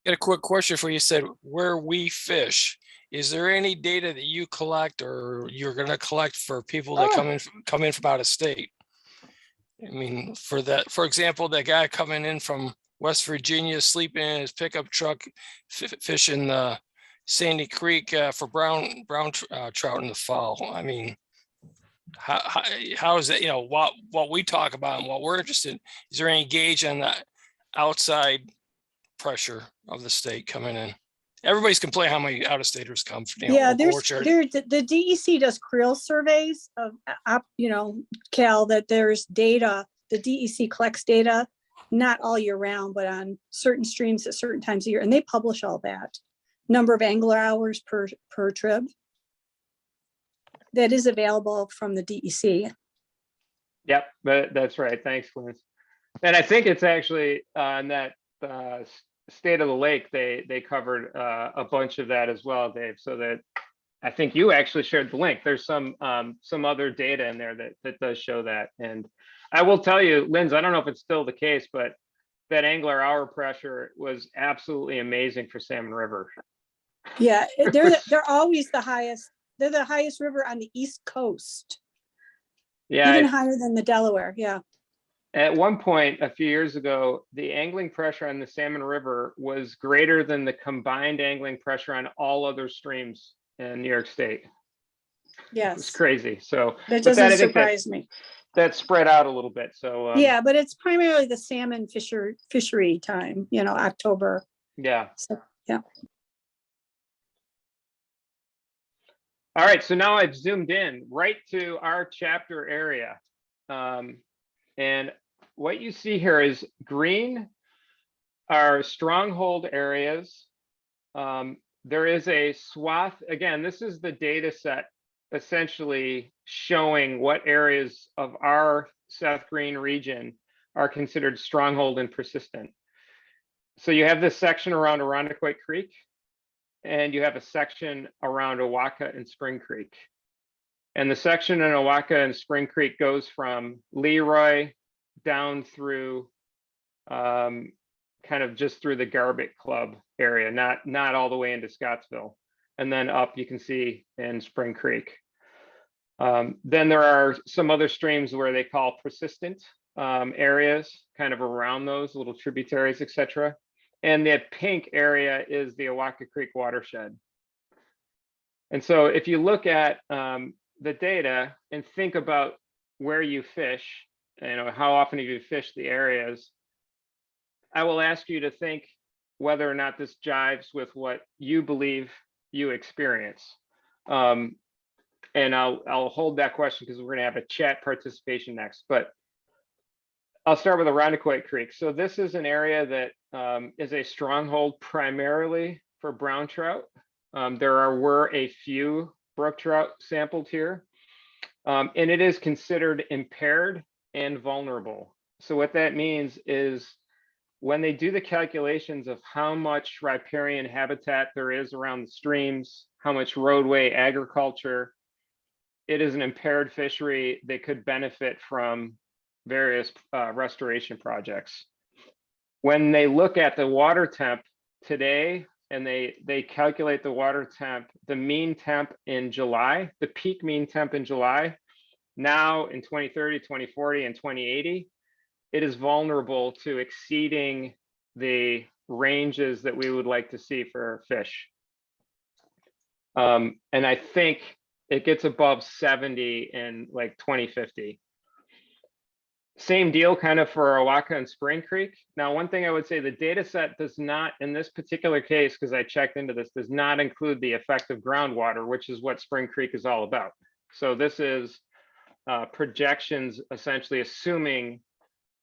Speaker 2: Got a quick question for you. Said where we fish. Is there any data that you collect or you're going to collect for people that come in from out of state? I mean, for example, that guy coming in from West Virginia, sleeping in his pickup truck, fishing the Sandy Creek for brown trout in the fall. I mean, how is that? What we talk about and what we're interested in. Is there any gauge on the outside pressure of the state coming in? Everybody's complaining how many out-of-staters come.
Speaker 5: Yeah, the DEC does creel surveys of, Cal, that there's data. The DEC collects data, not all year round, but on certain streams at certain times of year, and they publish all that. Number of angler hours per trip. that is available from the E DEC.
Speaker 3: Yep, but that's right. Thanks, Liz. And I think it's actually on that state of the lake, they covered a bunch of that as well, Dave. So that I think you actually shared the link. There's some other data in there that does show that. And I will tell you, Linz, I don't know if it's still the case, but that angler hour pressure was absolutely amazing for Salmon River.
Speaker 5: Yeah, they're always the highest. They're the highest river on the East Coast,
Speaker 3: Yeah,
Speaker 5: even higher than the Delaware. Yeah.
Speaker 3: at one point a few years ago, the angling pressure on the Salmon River was greater than the combined angling pressure on all other streams in New York State. It was
Speaker 5: Yes.
Speaker 3: crazy. So,
Speaker 5: That
Speaker 3: but that,
Speaker 5: doesn't
Speaker 3: I think
Speaker 5: surprise me.
Speaker 3: that spread out a little bit. So
Speaker 5: Yeah, but it's primarily the salmon fishery time, October.
Speaker 3: yeah.
Speaker 5: So, yeah.
Speaker 3: All right, so now I've zoomed in right to our chapter area. And what you see here is green are stronghold areas. There is a swath, again, this is the data set essentially showing what areas of our Seth Green region are considered stronghold and persistent. So you have this section around Irondequoit Creek, and you have a section around Owaka and Spring Creek. And the section in Owaka and Spring Creek goes from Leroy down through kind of just through the Garbutt Club area, not all the way into Scottsville. And then up you can see in Spring Creek. Then there are some other streams where they call persistent areas, kind of around those little tributaries, etc. And the pink area is the Owaka Creek watershed. And so if you look at the data and think about where you fish, how often have you fished the areas, I will ask you to think whether or not this jives with what you believe you experience. And I'll hold that question because we're going to have a chat participation next. But I'll start with Irondequoit Creek. So this is an area that is a stronghold primarily for brown trout. There were a few brook trout sampled here, and it is considered impaired and vulnerable. So what that means is when they do the calculations of how much riparian habitat there is around the streams, how much roadway agriculture, it is an impaired fishery that could benefit from various restoration projects. When they look at the water temp today and they calculate the water temp, the mean temp in July, the peak mean temp in July, now in 2030, 2040, and 2080, it is vulnerable to exceeding the ranges that we would like to see for fish. And I think it gets above 70 in like 2050. Same deal kind of for Owaka and Spring Creek. Now, one thing I would say, the data set does not, in this particular case, because I checked into this, does not include the effect of groundwater, which is what Spring Creek is all about. So this is projections essentially assuming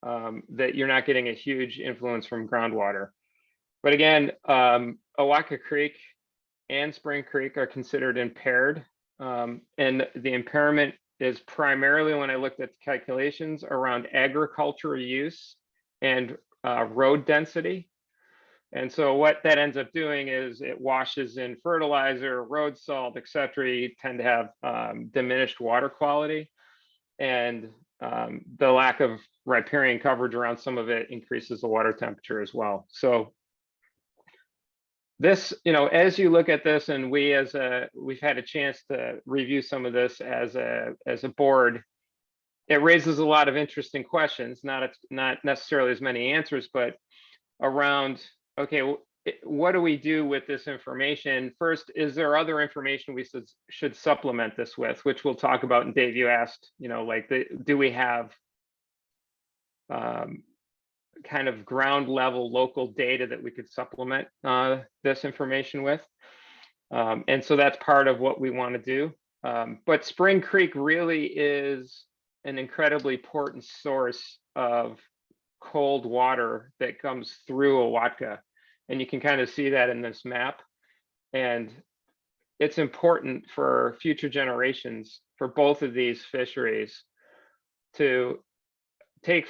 Speaker 3: that you're not getting a huge influence from groundwater. But again, Owaka Creek and Spring Creek are considered impaired. And the impairment is primarily, when I looked at the calculations, around agricultural use and road density. And so what that ends up doing is it washes in fertilizer, road salt, etc. You tend to have diminished water quality, and the lack of riparian coverage around some of it increases the water temperature as well. So this, as you look at this, and we've had a chance to review some of this as a board, it raises a lot of interesting questions, not necessarily as many answers, but around, okay, what do we do with this information? First, is there other information we should supplement this with, which we'll talk about? And Dave, you asked, do we have kind of ground level local data that we could supplement this information with? And so that's part of what we want to do. But Spring Creek really is an incredibly important source of cold water that comes through Owaka. And you can kind of see that in this map. And it's important for future generations for both of these fisheries to take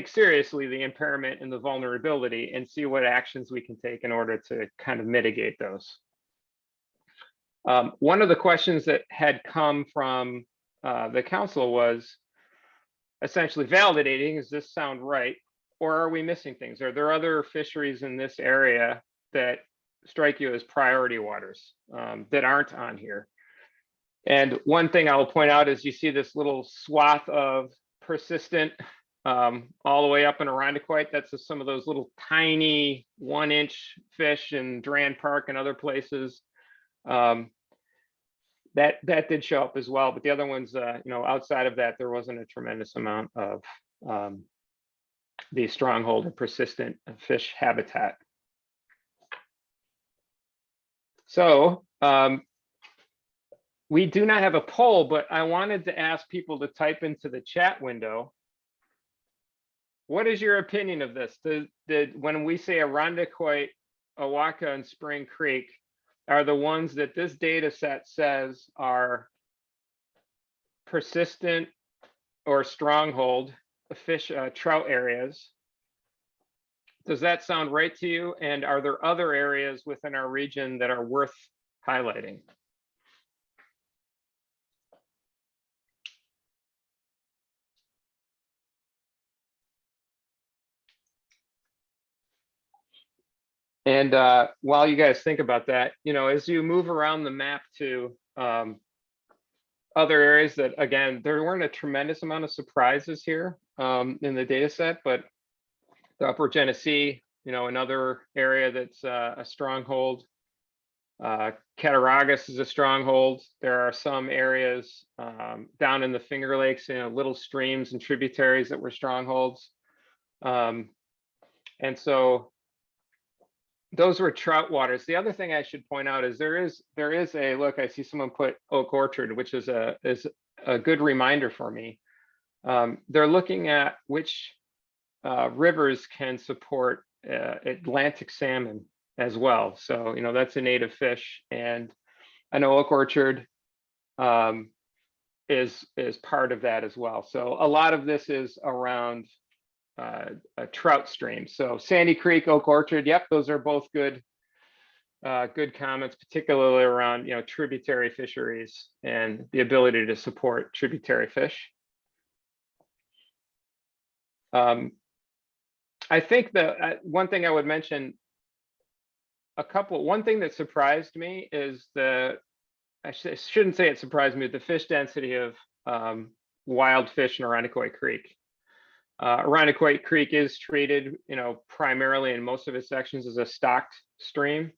Speaker 3: seriously the impairment and the vulnerability and see what actions we can take in order to kind of mitigate those. One of the questions that had come from the council was essentially validating, does this sound right? Or are we missing things? Are there other fisheries in this area that strike you as priority waters that aren't on here? And one thing I will point out is you see this little swath of persistent all the way up in Irondequoit. That's just some of those little tiny 1-inch fish in Durand Park and other places. That did show up as well, but the other ones, outside of that, there wasn't a tremendous amount of the stronghold or persistent fish habitat. So we do not have a poll, but I wanted to ask people to type into the chat window. What is your opinion of this? When we say Irondequoit, Awaka, and Spring Creek are the ones that this data set says are persistent or stronghold fish trout areas? Does that sound right to you? And are there other areas within our region that are worth highlighting? And while you guys think about that, as you move around the map to other areas that, again, there weren't a tremendous amount of surprises here in the data set, but the Upper Genesee, another area that's a stronghold. Cattaraugus is a stronghold. There are some areas down in the Finger Lakes, little streams and tributaries that were strongholds. And so those were trout waters. The other thing I should point out is there is a look. I see someone put Oak Orchard, which is a good reminder for me. They're looking at which rivers can support Atlantic salmon as well. So that's a native fish, and I know Oak Orchard is part of that as well. So a lot of this is around a trout stream. So Sandy Creek, Oak Orchard, yep, those are both good comments, particularly around tributary fisheries and the ability to support tributary fish. I think that one thing I would mention, one thing that surprised me is I shouldn't say it surprised me, the fish density of wild fish in Irondequoit Creek. Irondequoit Creek is treated, primarily in most of its sections as a stocked stream,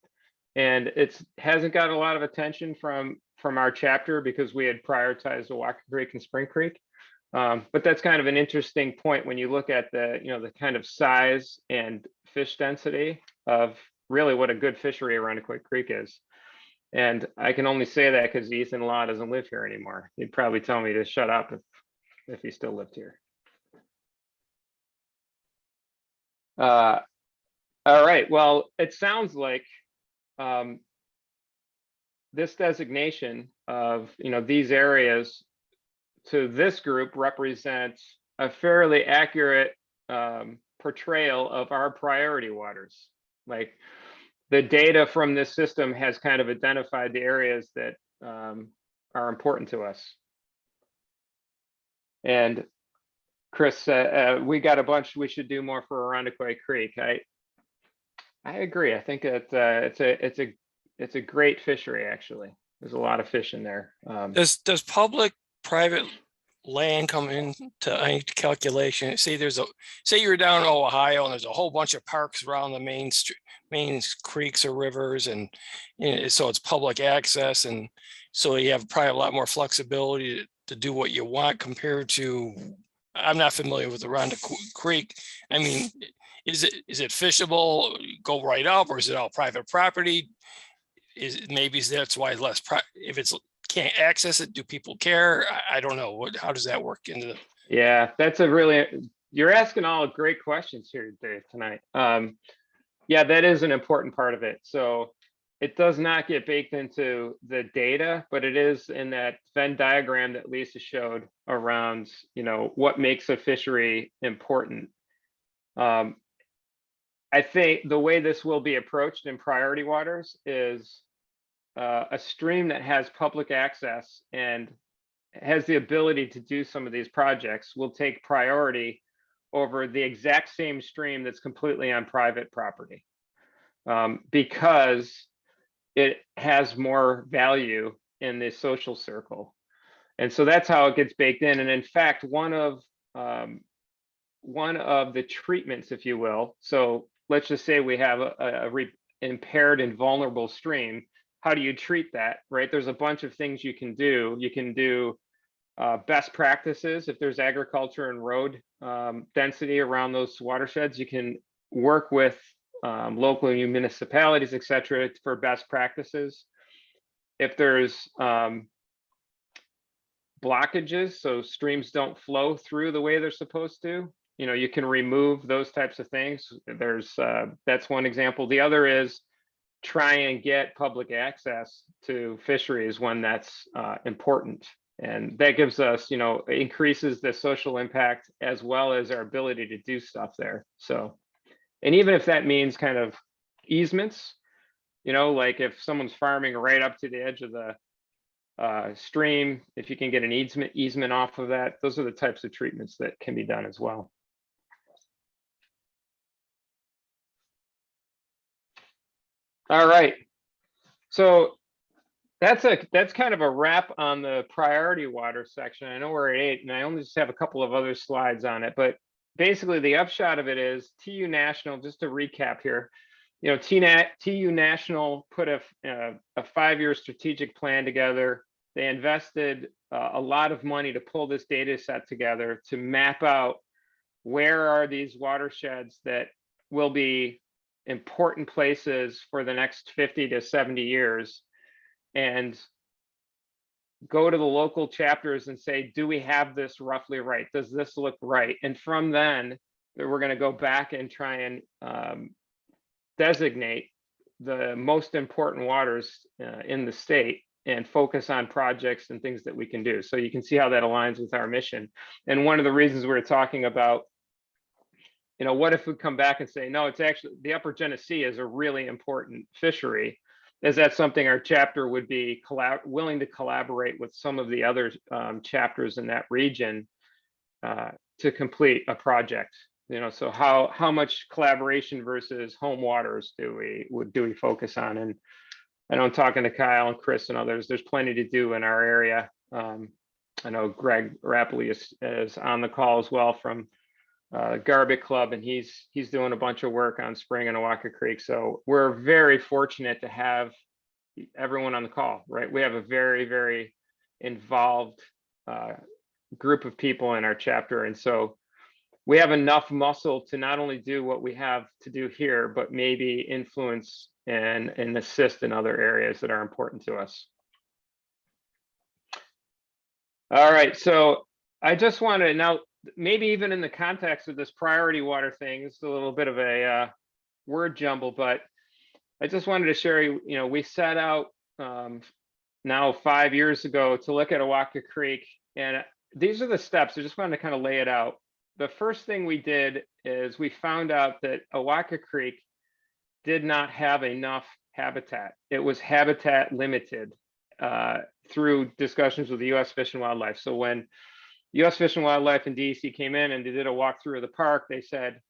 Speaker 3: and it hasn't got a lot of attention from our chapter because we had prioritized Awaka Creek and Spring Creek. But that's kind of an interesting point when you look at the kind of size and fish density of really what a good fishery Irondequoit Creek is. And I can only say that because Ethan Law doesn't live here anymore. He'd probably tell me to shut up if he still lived here. All right, well, it sounds like this designation of these areas to this group represents a fairly accurate portrayal of our priority waters. Like the data from this system has kind of identified the areas that are important to us. And Chris, we got a bunch we should do more for Irondequoit Creek. I agree. I think it's a great fishery. Actually, there's a lot of fish in there.
Speaker 2: Does public-private land come into any calculation? Say you're down in Ohio and there's a whole bunch of parks around the main creeks or rivers, and so it's public access, and so you have probably a lot more flexibility to do what you want compared to. I'm not familiar with Irondequoit Creek. I mean, is it fishable? Go right up, or is it all private property? Maybe that's why less. If it's can't access it, do people care? I don't know. How does that work into the?
Speaker 3: Yeah, that's you're asking all great questions here, Dave, tonight. Yeah, that is an important part of it. So it does not get baked into the data, but it is in that Venn diagram that Lisa showed around, what makes a fishery important. I think the way this will be approached in priority waters is a stream that has public access and has the ability to do some of these projects will take priority over the exact same stream that's completely on private property, because it has more value in the social circle. And so that's how it gets baked in. And in fact, one of the treatments, if you will, so let's just say we have a impaired and vulnerable stream. How do you treat that, right? There's a bunch of things you can do. You can do best practices. If there's agriculture and road density around those watersheds, you can work with local municipalities, et cetera, for best practices. If there's blockages, so streams don't flow through the way they're supposed to, you can remove those types of things. That's one example. The other is try and get public access to fisheries when that's important. And that gives us, increases the social impact as well as our ability to do stuff there. So, and even if that means kind of easements, like if someone's farming right up to the edge of the stream, if you can get an easement off of that, those are the types of treatments that can be done as well. All right, so that's kind of a wrap on the priority water section. I know we're at 8, and I only just have a couple of other slides on it, but basically the upshot of it is TU National, just to recap here, TU National put a 5-year strategic plan together. They invested a lot of money to pull this data set together to map out where are these watersheds that will be important places for the next 50 to 70 years, and go to the local chapters and say, do we have this roughly right? Does this look right? And from then, we're going to go back and try and designate the most important waters in the state and focus on projects and things that we can do. So you can see how that aligns with our mission. And one of the reasons we were talking about, what if we come back and say, no, it's actually the Upper Genesee is a really important fishery. Is that something our chapter would be willing to collaborate with some of the other chapters in that region to complete a project? So how much collaboration versus home waters do we focus on? And I know I'm talking to Kyle and Chris and others, there's plenty to do in our area. I know Greg Rappley is on the call as well from Garbage Club, and he's doing a bunch of work on Spring and Awaka Creek. So we're very fortunate to have everyone on the call, right? We have a very, very involved group of people in our chapter. And so we have enough muscle to not only do what we have to do here, but maybe influence and assist in other areas that are important to us. All right, so I just want to now, maybe even in the context of this priority water thing, it's a little bit of a word jumble, but I just wanted to share, we set out now 5 years ago to look at Awaka Creek, and these are the steps. I just wanted to kind of lay it out. The first thing we did is we found out that Awaka Creek did not have enough habitat. It was habitat limited through discussions with the U.S. Fish and Wildlife. So when U.S. Fish and Wildlife and DEC came in and they did a walkthrough of the park, they said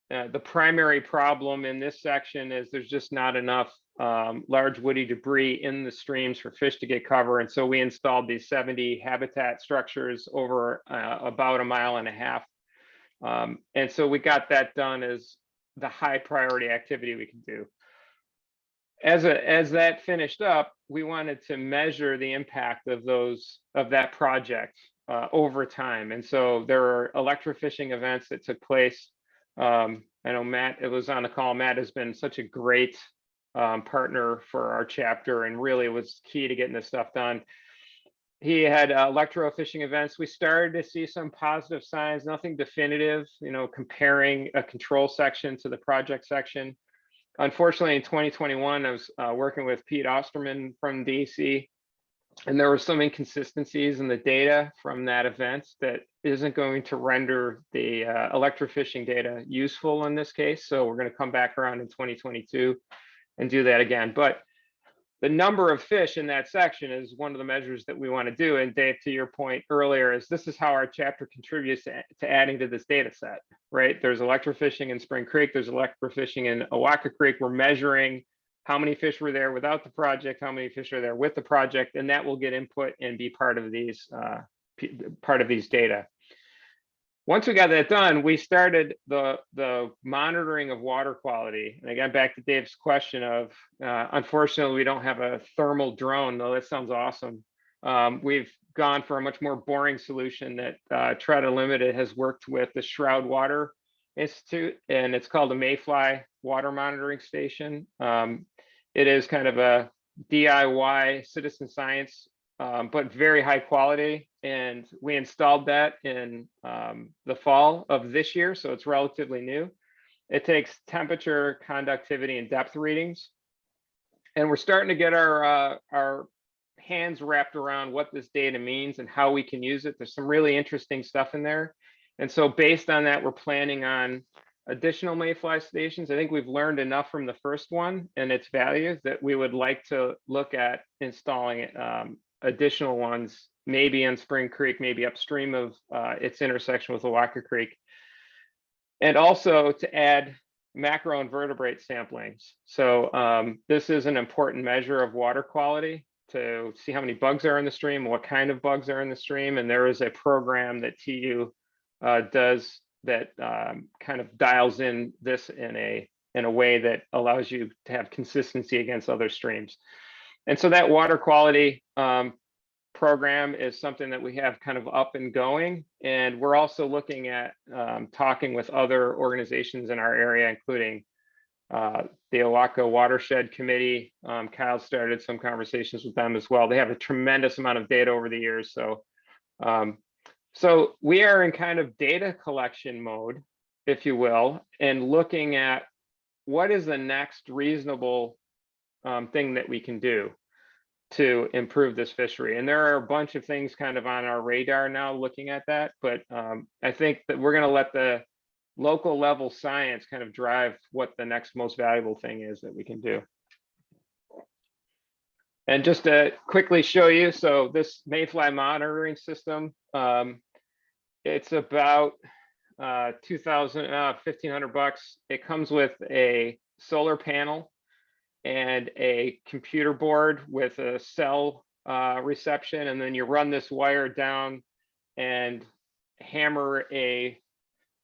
Speaker 3: the primary problem in this section is there's just not enough large woody debris in the streams for fish to get cover. And so we installed these 70 habitat structures over about 1.5 miles. And so we got that done as the high priority activity we can do. As that finished up, we wanted to measure the impact of that project over time. And so there were electrofishing events that took place. I know Matt, it was on the call. Matt has been such a great partner for our chapter and really was key to getting this stuff done. He had electrofishing events. We started to see some positive signs, nothing definitive, comparing a control section to the project section. unfortunately, in 2021, I was working with Pete Osterman from DC, and there were some inconsistencies in the data from that event that isn't going to render the electrofishing data useful in this case. So we're going to come back around in 2022 and do that again. But the number of fish in that section is one of the measures that we want to do. And Dave, to your point earlier, is this is how our chapter contributes to adding to this data set, right? There's electrofishing in Spring Creek, there's electrofishing in Awaka Creek. We're measuring how many fish were there without the project, how many fish are there with the project, and that will get input and be part of these data. Once we got that done, we started the monitoring of water quality. And again, back to Dave's question of, unfortunately, we don't have a thermal drone, though that sounds awesome. We've gone for a much more boring solution that Trout Unlimited has worked with the Shroud Water Institute, and it's called a Mayfly Water Monitoring Station. It is kind of a DIY citizen science, but very high quality. And we installed that in the fall of this year, so it's relatively new. It takes temperature, conductivity, and depth readings. And we're starting to get our hands wrapped around what this data means and how we can use it. There's some really interesting stuff in there. And so based on that, we're planning on additional mayfly stations. I think we've learned enough from the first one and its value that we would like to look at installing additional ones, maybe in Spring Creek, maybe upstream of its intersection with Awaka Creek. And also to add macroinvertebrate samplings. So this is an important measure of water quality to see how many bugs are in the stream, what kind of bugs are in the stream. And there is a program that TU does that kind of dials in this in a way that allows you to have consistency against other streams. And so that water quality program is something that we have kind of up and going. And we're also looking at talking with other organizations in our area, including the Awaka Watershed Committee. Kyle started some conversations with them as well. They have a tremendous amount of data over the years. So so we are in kind of data collection mode, if you will, and looking at what is the next reasonable thing that we can do to improve this fishery. And there are a bunch of things kind of on our radar now looking at that, but I think that we're going to let the local level science kind of drive what the next most valuable thing is that we can do. And just to quickly show you, so this mayfly monitoring system, it's about $1,500. It comes with a solar panel and a computer board with a cell reception, and then you run this wire down and hammer a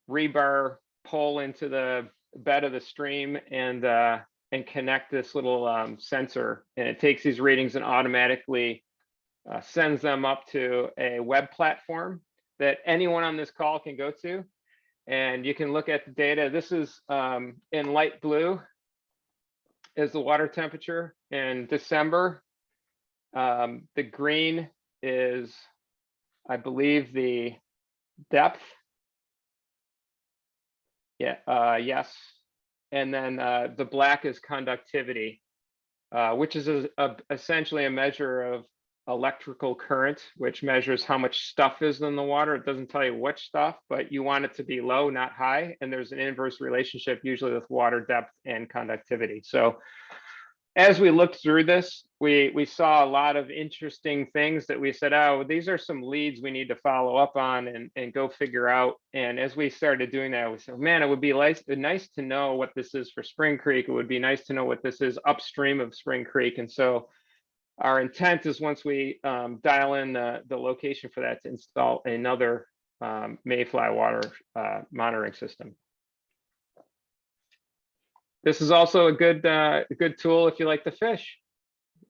Speaker 3: rebar pole into the bed of the stream and connect this little sensor, and it takes these readings and automatically sends them up to a web platform that anyone on this call can go to, and you can look at the data. This is in light blue is the water temperature in December. The green is, I believe, the depth. Yeah, yes. And then the black is conductivity, which is essentially a measure of electrical current, which measures how much stuff is in the water. It doesn't tell you which stuff, but you want it to be low, not high. And there's an inverse relationship usually with water depth and conductivity. So as we looked through this, we saw a lot of interesting things that we said, oh, these are some leads we need to follow up on and go figure out. And as we started doing that, we said, man, it would be nice to know what this is for Spring Creek. It would be nice to know what this is upstream of Spring Creek. And so our intent is once we dial in the location for that to install another mayfly water monitoring system. This is also a good tool if you like to fish,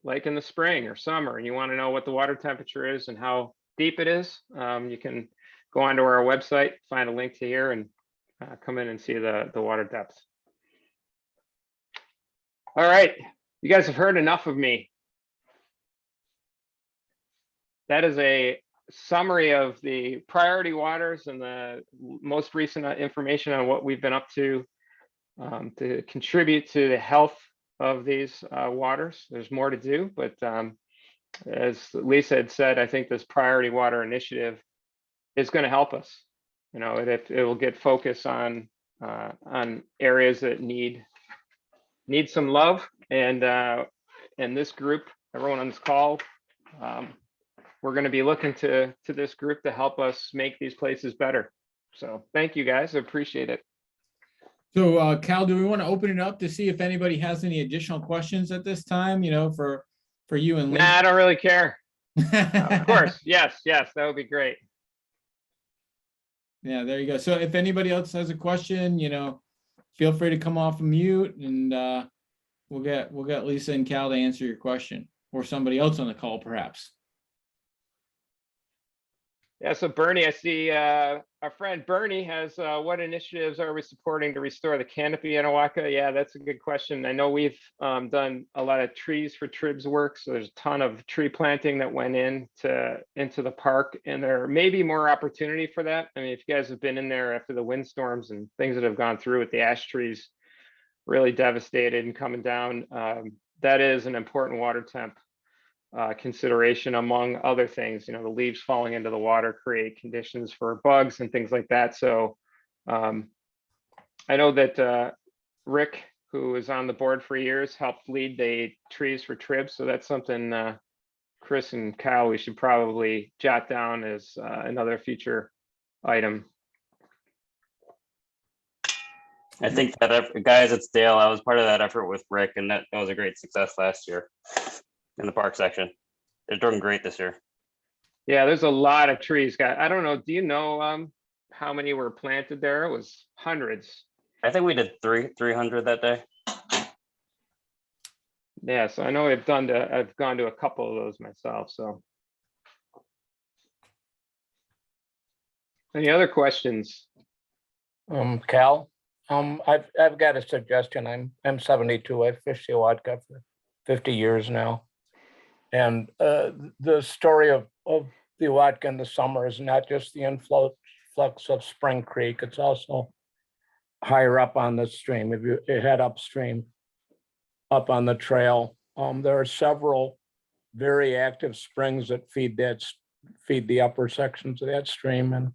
Speaker 3: like in the spring or summer, and you want to know what the water temperature is and how deep it is. You can go onto our website, find a link to here, and come in and see the water depth. All right, you guys have heard enough of me. That is a summary of the priority waters and the most recent information on what we've been up to to contribute to the health of these waters. There's more to do, but as Lisa had said, I think this priority water initiative is going to help us. You know, it will get focus on areas that need some love, and this group, everyone on this call, we're going to be looking to this group to help us make these places better. So thank you guys, I appreciate it.
Speaker 4: So Cal, do we want to open it up to see if anybody has any additional questions at this time, you know, for you and
Speaker 3: Nah, I don't really care.
Speaker 4: Lisa?
Speaker 3: Of course, yes, that would be great.
Speaker 4: Yeah, there you go. So if anybody else has a question, you know, feel free to come off of mute, and we'll get Lisa and Cal to answer your question, or somebody else on the call perhaps.
Speaker 3: Yeah, so Bernie, I see our friend Bernie has, what initiatives are we supporting to restore the canopy in Owatka? Yeah, that's a good question. I know we've done a lot of trees for tribs work, so there's a ton of tree planting that went into the park, and there may be more opportunity for that. I mean, if you guys have been in there after the windstorms and things that have gone through with the ash trees really devastated and coming down, that is an important water temp consideration, among other things. You know, the leaves falling into the water create conditions for bugs and things like that. So I know that Rick, who is on the board for years, helped lead the trees for tribs. So that's something Chris and Kyle, we should probably jot down as another future item.
Speaker 9: I think that guys, it's Dale. I was part of that effort with Rick, and that was a great success last year in the park section. They're doing great this year.
Speaker 3: Yeah, there's a lot of trees. I don't know. Do you know how many were planted there? It was hundreds.
Speaker 9: I think we did 300 that day.
Speaker 3: Yeah, so I know I've gone to a couple of those myself. So, any other questions?
Speaker 10: Cal, I've got a suggestion. I'm 72. I've fished the Owatka for 50 years now. And the story of the Owatka in the summer is not just the influx of Spring Creek, it's also higher up on the stream. If you head upstream, up on the trail, there are several very active springs that feed the upper sections of that stream.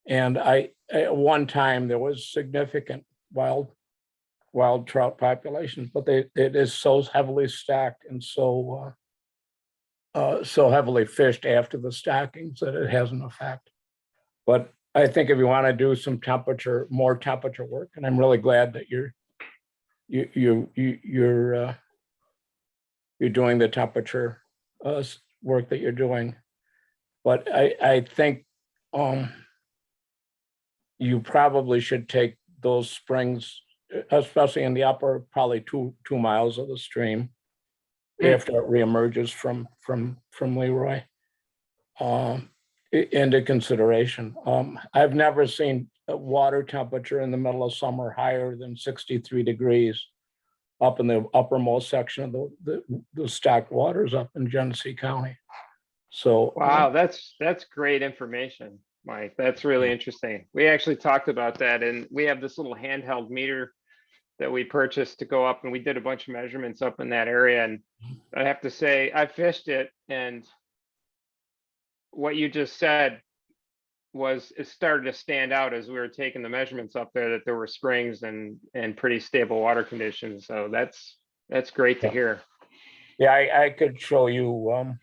Speaker 10: And at one time there was significant wild trout populations, but it is so heavily stacked and so heavily fished after the stackings that it has an effect. But I think if you want to do some more temperature work, and I'm really glad that you're doing the temperature work that you're doing. But I think you probably should take those springs, especially in the upper, probably two miles of the stream, after it reemerges from Leroy, into consideration. I've never seen a water temperature in the middle of summer higher than 63 degrees up in the uppermost section of the stacked waters up in Genesee County. So
Speaker 3: wow, that's great information, Mike. That's really interesting. We actually talked about that, and we have this little handheld meter that we purchased to go up, and we did a bunch of measurements up in that area. And I have to say, I fished it, and what you just said it started to stand out as we were taking the measurements up there, that there were springs and pretty stable water conditions. So that's great to hear.
Speaker 10: Yeah, I could show you.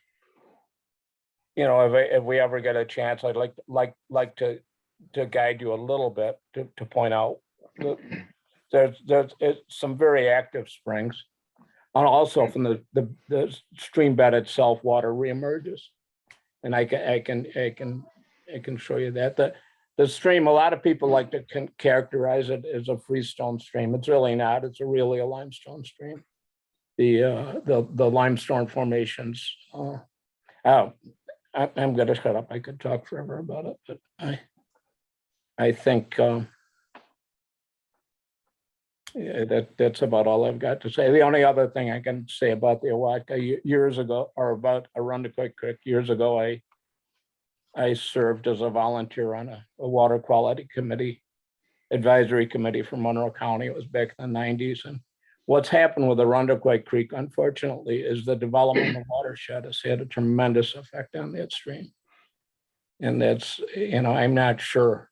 Speaker 10: You know, if we ever get a chance, I'd like to guide you a little bit to point out there's some very active springs, and also from the stream bed itself, water reemerges, and I can show you that the stream. A lot of people like to characterize it as a freestone stream. It's really not. It's really a limestone stream. The limestone formations. I'm going to shut up. I could talk forever about it, but I think yeah, that's about all I've got to say. The only other thing I can say about the Owatka, years ago, or about Around the Quick Creek, years ago, I served as a volunteer on a water quality committee advisory committee for Monroe County. It was back in the 90s. And what's happened with Arundequoit Creek, unfortunately, is the development of the watershed has had a tremendous effect on that stream. And that's, you know, I'm not sure.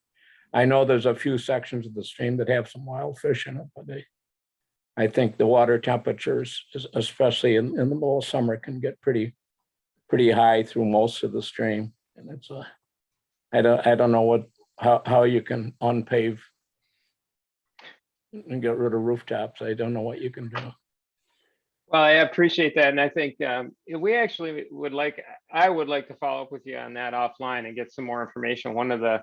Speaker 10: I know there's a few sections of the stream that have some wild fish in it, but I think the water temperatures, especially in the middle of summer, can get pretty high through most of the stream. And it's I don't know how you can unpave and get rid of rooftops. I don't know what you can do.
Speaker 3: Well, I appreciate that. And I think we actually I would like to follow up with you on that offline and get some more information. One of the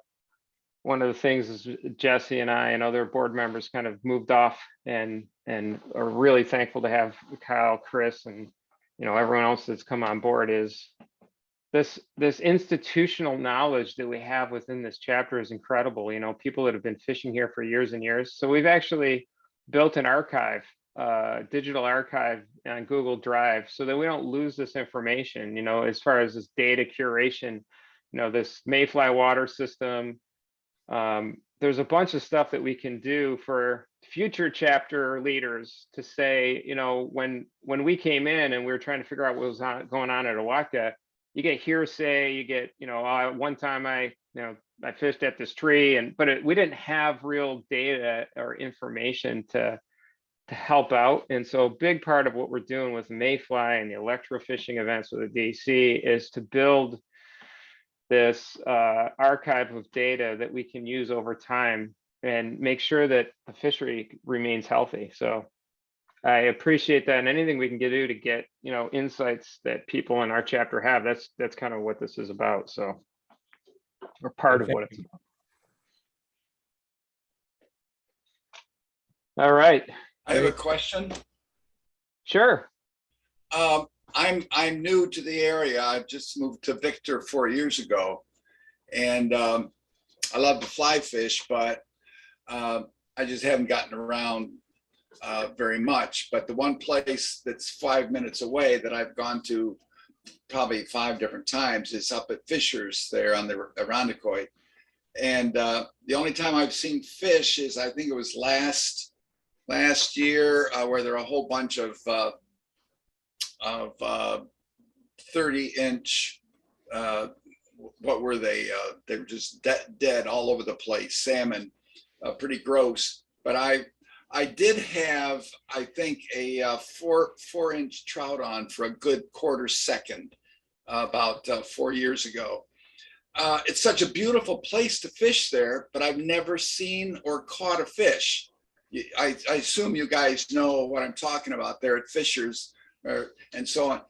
Speaker 3: things is Jesse and I and other board members kind of moved off and are really thankful to have Cal, Chris, and, you know, everyone else that's come on board is this institutional knowledge that we have within this chapter is incredible. You know, people that have been fishing here for years and years. So we've actually built an archive, digital archive on Google Drive, so that we don't lose this information, you know, as far as this data curation, you know, this mayfly water system. There's a bunch of stuff that we can do for future chapter leaders to say, you know, when we came in and we were trying to figure out what was going on at Awatka, you get hearsay, you get, you know, one time I fished at this tree, but we didn't have real data or information to help out. And so a big part of what we're doing with Mayfly and the electrofishing events with the DC is to build this archive of data that we can use over time and make sure that the fishery remains healthy. So I appreciate that, and anything we can do to get, you know, insights that people in our chapter have, that's kind of what this is about. So, or part of what it's about. All right.
Speaker 11: I have a question.
Speaker 3: Sure.
Speaker 11: I'm new to the area. I just moved to Victor 4 years ago, and I love to fly fish, but I just haven't gotten around very much. But the one place that's 5 minutes away that I've gone to probably 5 different times is up at Fisher's there on the Arundequoit. And the only time I've seen fish is, I think it was last year, where there are a whole bunch of 30-inch, what were they? They were just dead all over the place, salmon, pretty gross. But I did have, I think, a 4-inch trout on for a good quarter second about 4 years ago. It's such a beautiful place to fish there, but I've never seen or caught a fish. I assume you guys know what I'm talking about there at Fisher's and so on.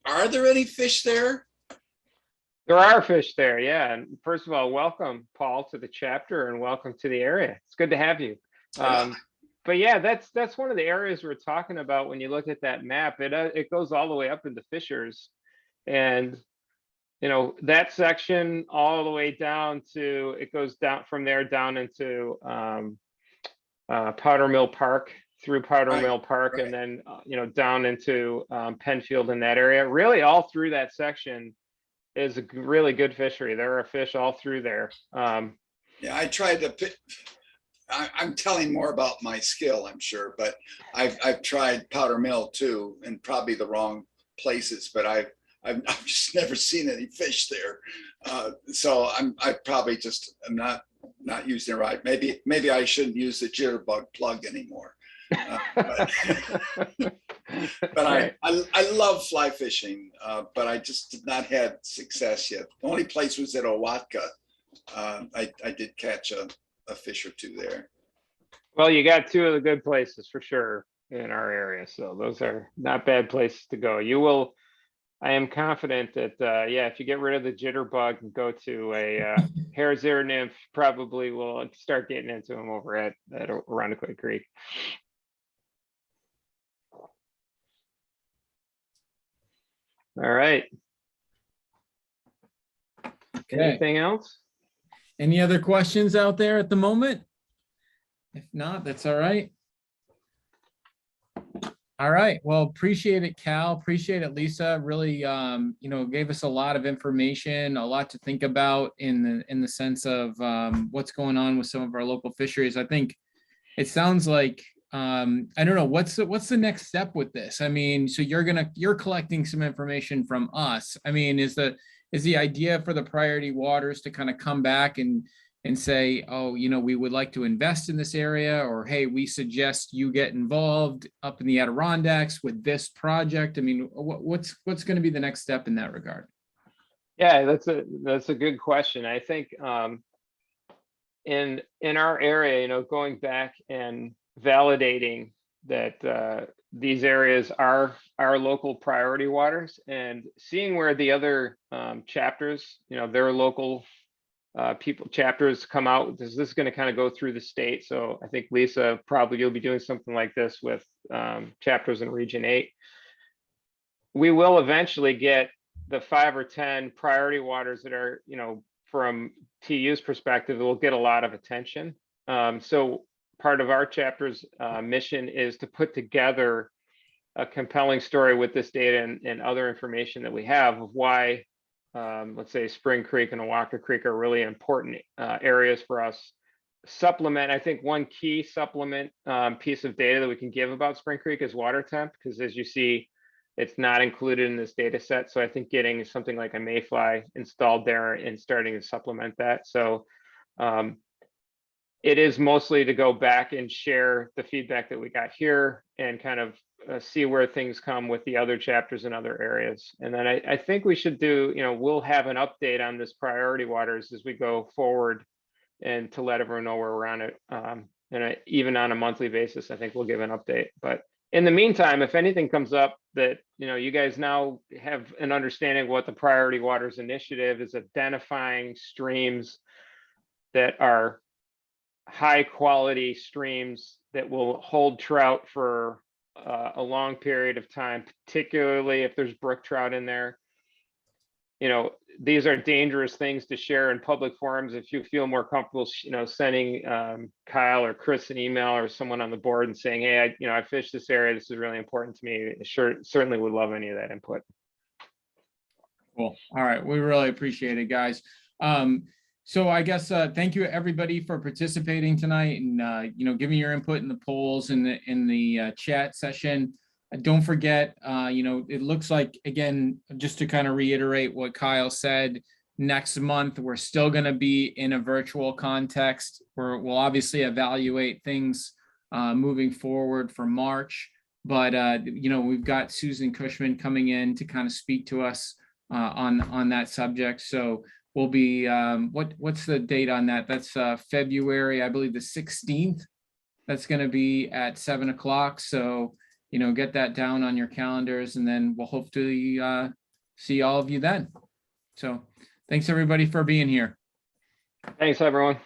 Speaker 11: Are there any fish there?
Speaker 3: There are fish there, yeah. And first of all, welcome, Paul, to the chapter, and welcome to the area. It's good to have you. But yeah, that's one of the areas we're talking about when you look at that map. It goes all the way up into Fisher's, and you know, that section all the way down to, it goes down from there down into Powder Mill Park, through Powder Mill Park, and then you know, down into Penfield in that area. Really, all through that section is a really good fishery. There are fish all through there.
Speaker 11: Yeah, I tried to pick. I'm telling more about my skill, I'm sure, but I've tried Powder Mill too, and probably the wrong places, but I've just never seen any fish there. So I probably just am not using it right. Maybe I shouldn't use the jitterbug plug anymore. But I love fly fishing, but I just did not have success yet. The only place was at Awatka. I did catch a fish or two there.
Speaker 3: Well, you got 2 of the good places for sure in our area, so those are not bad places to go. You will, I am confident that yeah, if you get rid of the jitterbug and go to a hare's ear nymph, probably will start getting into them over at Arundequoit Creek. All right.
Speaker 4: Okay.
Speaker 3: Anything else?
Speaker 4: Any other questions out there at the moment? If not, that's all right. All right. Well, appreciate it, Cal. Appreciate it, Lisa. Really, gave us a lot of information, a lot to think about in the sense of what's going on with some of our local fisheries. I think it sounds like I don't know what's the next step with this. I mean, so you're collecting some information from us. I mean, is the idea for the priority waters to kind of come back and say, oh, we would like to invest in this area, or hey, we suggest you get involved up in the Adirondacks with this project? I mean, what's going to be the next step in that regard?
Speaker 3: Yeah, that's a good question. I think in our area, going back and validating that these areas are our local priority waters, and seeing where the other chapters, their local chapters come out. This is going to kind of go through the state. So I think Lisa, probably you'll be doing something like this with chapters in Region 8. We will eventually get the 5 or 10 priority waters that are, from TU's perspective, will get a lot of attention. So part of our chapter's mission is to put together a compelling story with this data and other information that we have of why let's say Spring Creek and Walker Creek are really important areas for us. Supplement, I think one key supplement piece of data that we can give about Spring Creek is water temp, because as you see, it's not included in this data set. So I think getting something like a mayfly installed there and starting to supplement that. So it is mostly to go back and share the feedback that we got here and kind of see where things come with the other chapters in other areas. And then I think we should do, we'll have an update on this priority waters as we go forward, and to let everyone know where we're on it. And even on a monthly basis, I think we'll give an update. But in the meantime, if anything comes up that, you guys now have an understanding of what the priority waters initiative is, identifying streams that are high quality streams that will hold trout for a long period of time, particularly if there's brook trout in there. These are dangerous things to share in public forums. If you feel more comfortable, sending Kyle or Chris an email or someone on the board and saying, hey, I fished this area, this is really important to me, certainly would love any of that input.
Speaker 4: Cool. All right. We really appreciate it, guys. So I guess thank you everybody for participating tonight and giving your input in the polls in the chat session. Don't forget, it looks like, again, just to kind of reiterate what Kyle said, next month we're still going to be in a virtual context where we'll obviously evaluate things moving forward for March. But we've got Susan Cushman coming in to kind of speak to us on that subject. So we'll be what's the date on that? That's February, I believe, the 16th. That's going to be at 7 o'clock. So get that down on your calendars, and then we'll hopefully see all of you then. So thanks everybody for being here.
Speaker 3: Thanks, everyone.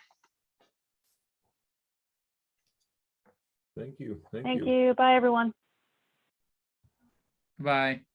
Speaker 1: Thank you.
Speaker 7: Thank you. Bye, everyone.
Speaker 4: Bye.